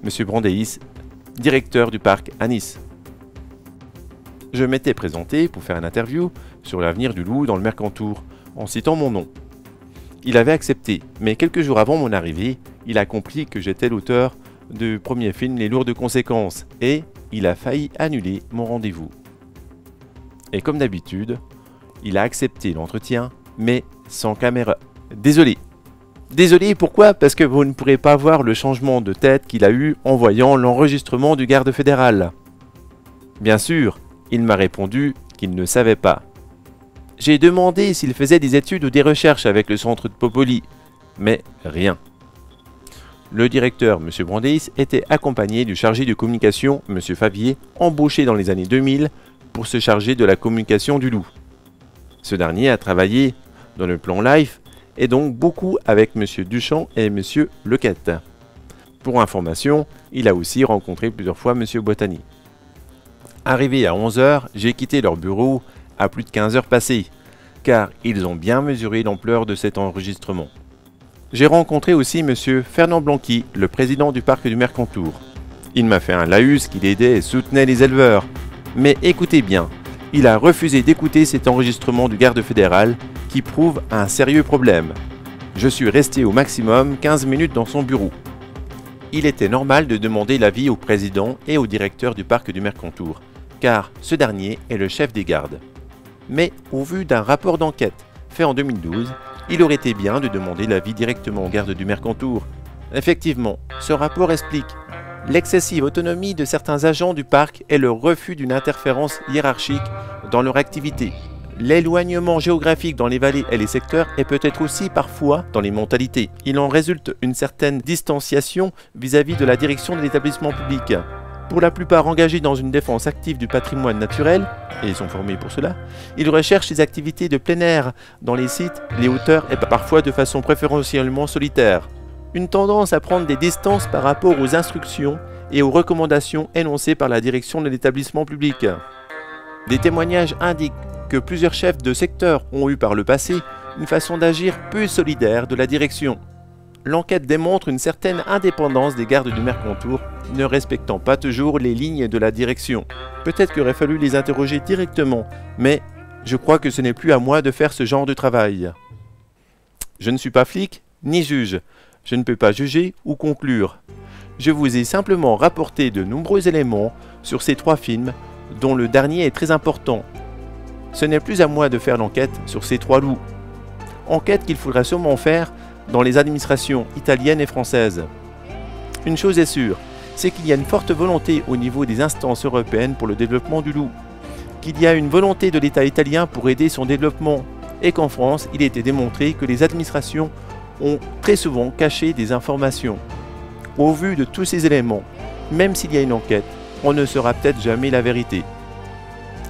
M. Brandéis, directeur du parc à Nice. Je m'étais présenté pour faire une interview sur l'avenir du loup dans le Mercantour, en citant mon nom. Il avait accepté, mais quelques jours avant mon arrivée, il a compris que j'étais l'auteur du premier film Les Lourdes Conséquences, et il a failli annuler mon rendez-vous. Et comme d'habitude, il a accepté l'entretien, mais sans caméra. Désolé. Désolé, pourquoi? Parce que vous ne pourrez pas voir le changement de tête qu'il a eu en voyant l'enregistrement du garde fédéral. Bien sûr, il m'a répondu qu'il ne savait pas. J'ai demandé s'il faisait des études ou des recherches avec le centre de Popoli, mais rien. Le directeur, M. Brandéis, était accompagné du chargé de communication, M. Favier, embauché dans les années 2000 pour se charger de la communication du loup. Ce dernier a travaillé dans le plan Life et donc beaucoup avec M. Duchamp et M. Lequette. Pour information, il a aussi rencontré plusieurs fois M. Boitani. Arrivé à 11 h, j'ai quitté leur bureau à plus de 15 heures passées, car ils ont bien mesuré l'ampleur de cet enregistrement. J'ai rencontré aussi M. Fernand Blanqui, le président du parc du Mercantour. Il m'a fait un laïus qu'il aidait et soutenait les éleveurs. Mais écoutez bien, il a refusé d'écouter cet enregistrement du garde fédéral qui prouve un sérieux problème. Je suis resté au maximum 15 minutes dans son bureau. Il était normal de demander l'avis au président et au directeur du parc du Mercantour, car ce dernier est le chef des gardes. Mais au vu d'un rapport d'enquête fait en 2012, il aurait été bien de demander l'avis directement au garde du Mercantour. Effectivement, ce rapport explique l'excessive autonomie de certains agents du parc et le refus d'une interférence hiérarchique dans leur activité. L'éloignement géographique dans les vallées et les secteurs est peut-être aussi parfois dans les mentalités. Il en résulte une certaine distanciation vis-à-vis de la direction de l'établissement public. Pour la plupart engagés dans une défense active du patrimoine naturel, et ils sont formés pour cela, ils recherchent les activités de plein air dans les sites, les hauteurs et parfois de façon préférentiellement solitaire. Une tendance à prendre des distances par rapport aux instructions et aux recommandations énoncées par la direction de l'établissement public. Des témoignages indiquent que plusieurs chefs de secteur ont eu par le passé une façon d'agir peu solidaire de la direction. L'enquête démontre une certaine indépendance des gardes du Mercantour, ne respectant pas toujours les lignes de la direction. Peut-être qu'il aurait fallu les interroger directement, mais je crois que ce n'est plus à moi de faire ce genre de travail. Je ne suis pas flic, ni juge. Je ne peux pas juger ou conclure. Je vous ai simplement rapporté de nombreux éléments sur ces 3 films, dont le dernier est très important. Ce n'est plus à moi de faire l'enquête sur ces 3 loups. Enquête qu'il faudra sûrement faire dans les administrations italiennes et françaises. Une chose est sûre, c'est qu'il y a une forte volonté au niveau des instances européennes pour le développement du loup, qu'il y a une volonté de l'État italien pour aider son développement, et qu'en France, il a été démontré que les administrations ont très souvent caché des informations. Au vu de tous ces éléments, même s'il y a une enquête, on ne saura peut-être jamais la vérité.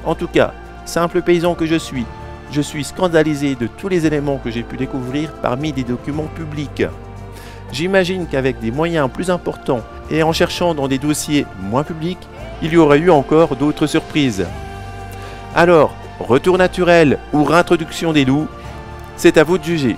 En tout cas, simple paysan que je suis scandalisé de tous les éléments que j'ai pu découvrir parmi des documents publics. J'imagine qu'avec des moyens plus importants et en cherchant dans des dossiers moins publics, il y aurait eu encore d'autres surprises. Alors, retour naturel ou réintroduction des loups, c'est à vous de juger.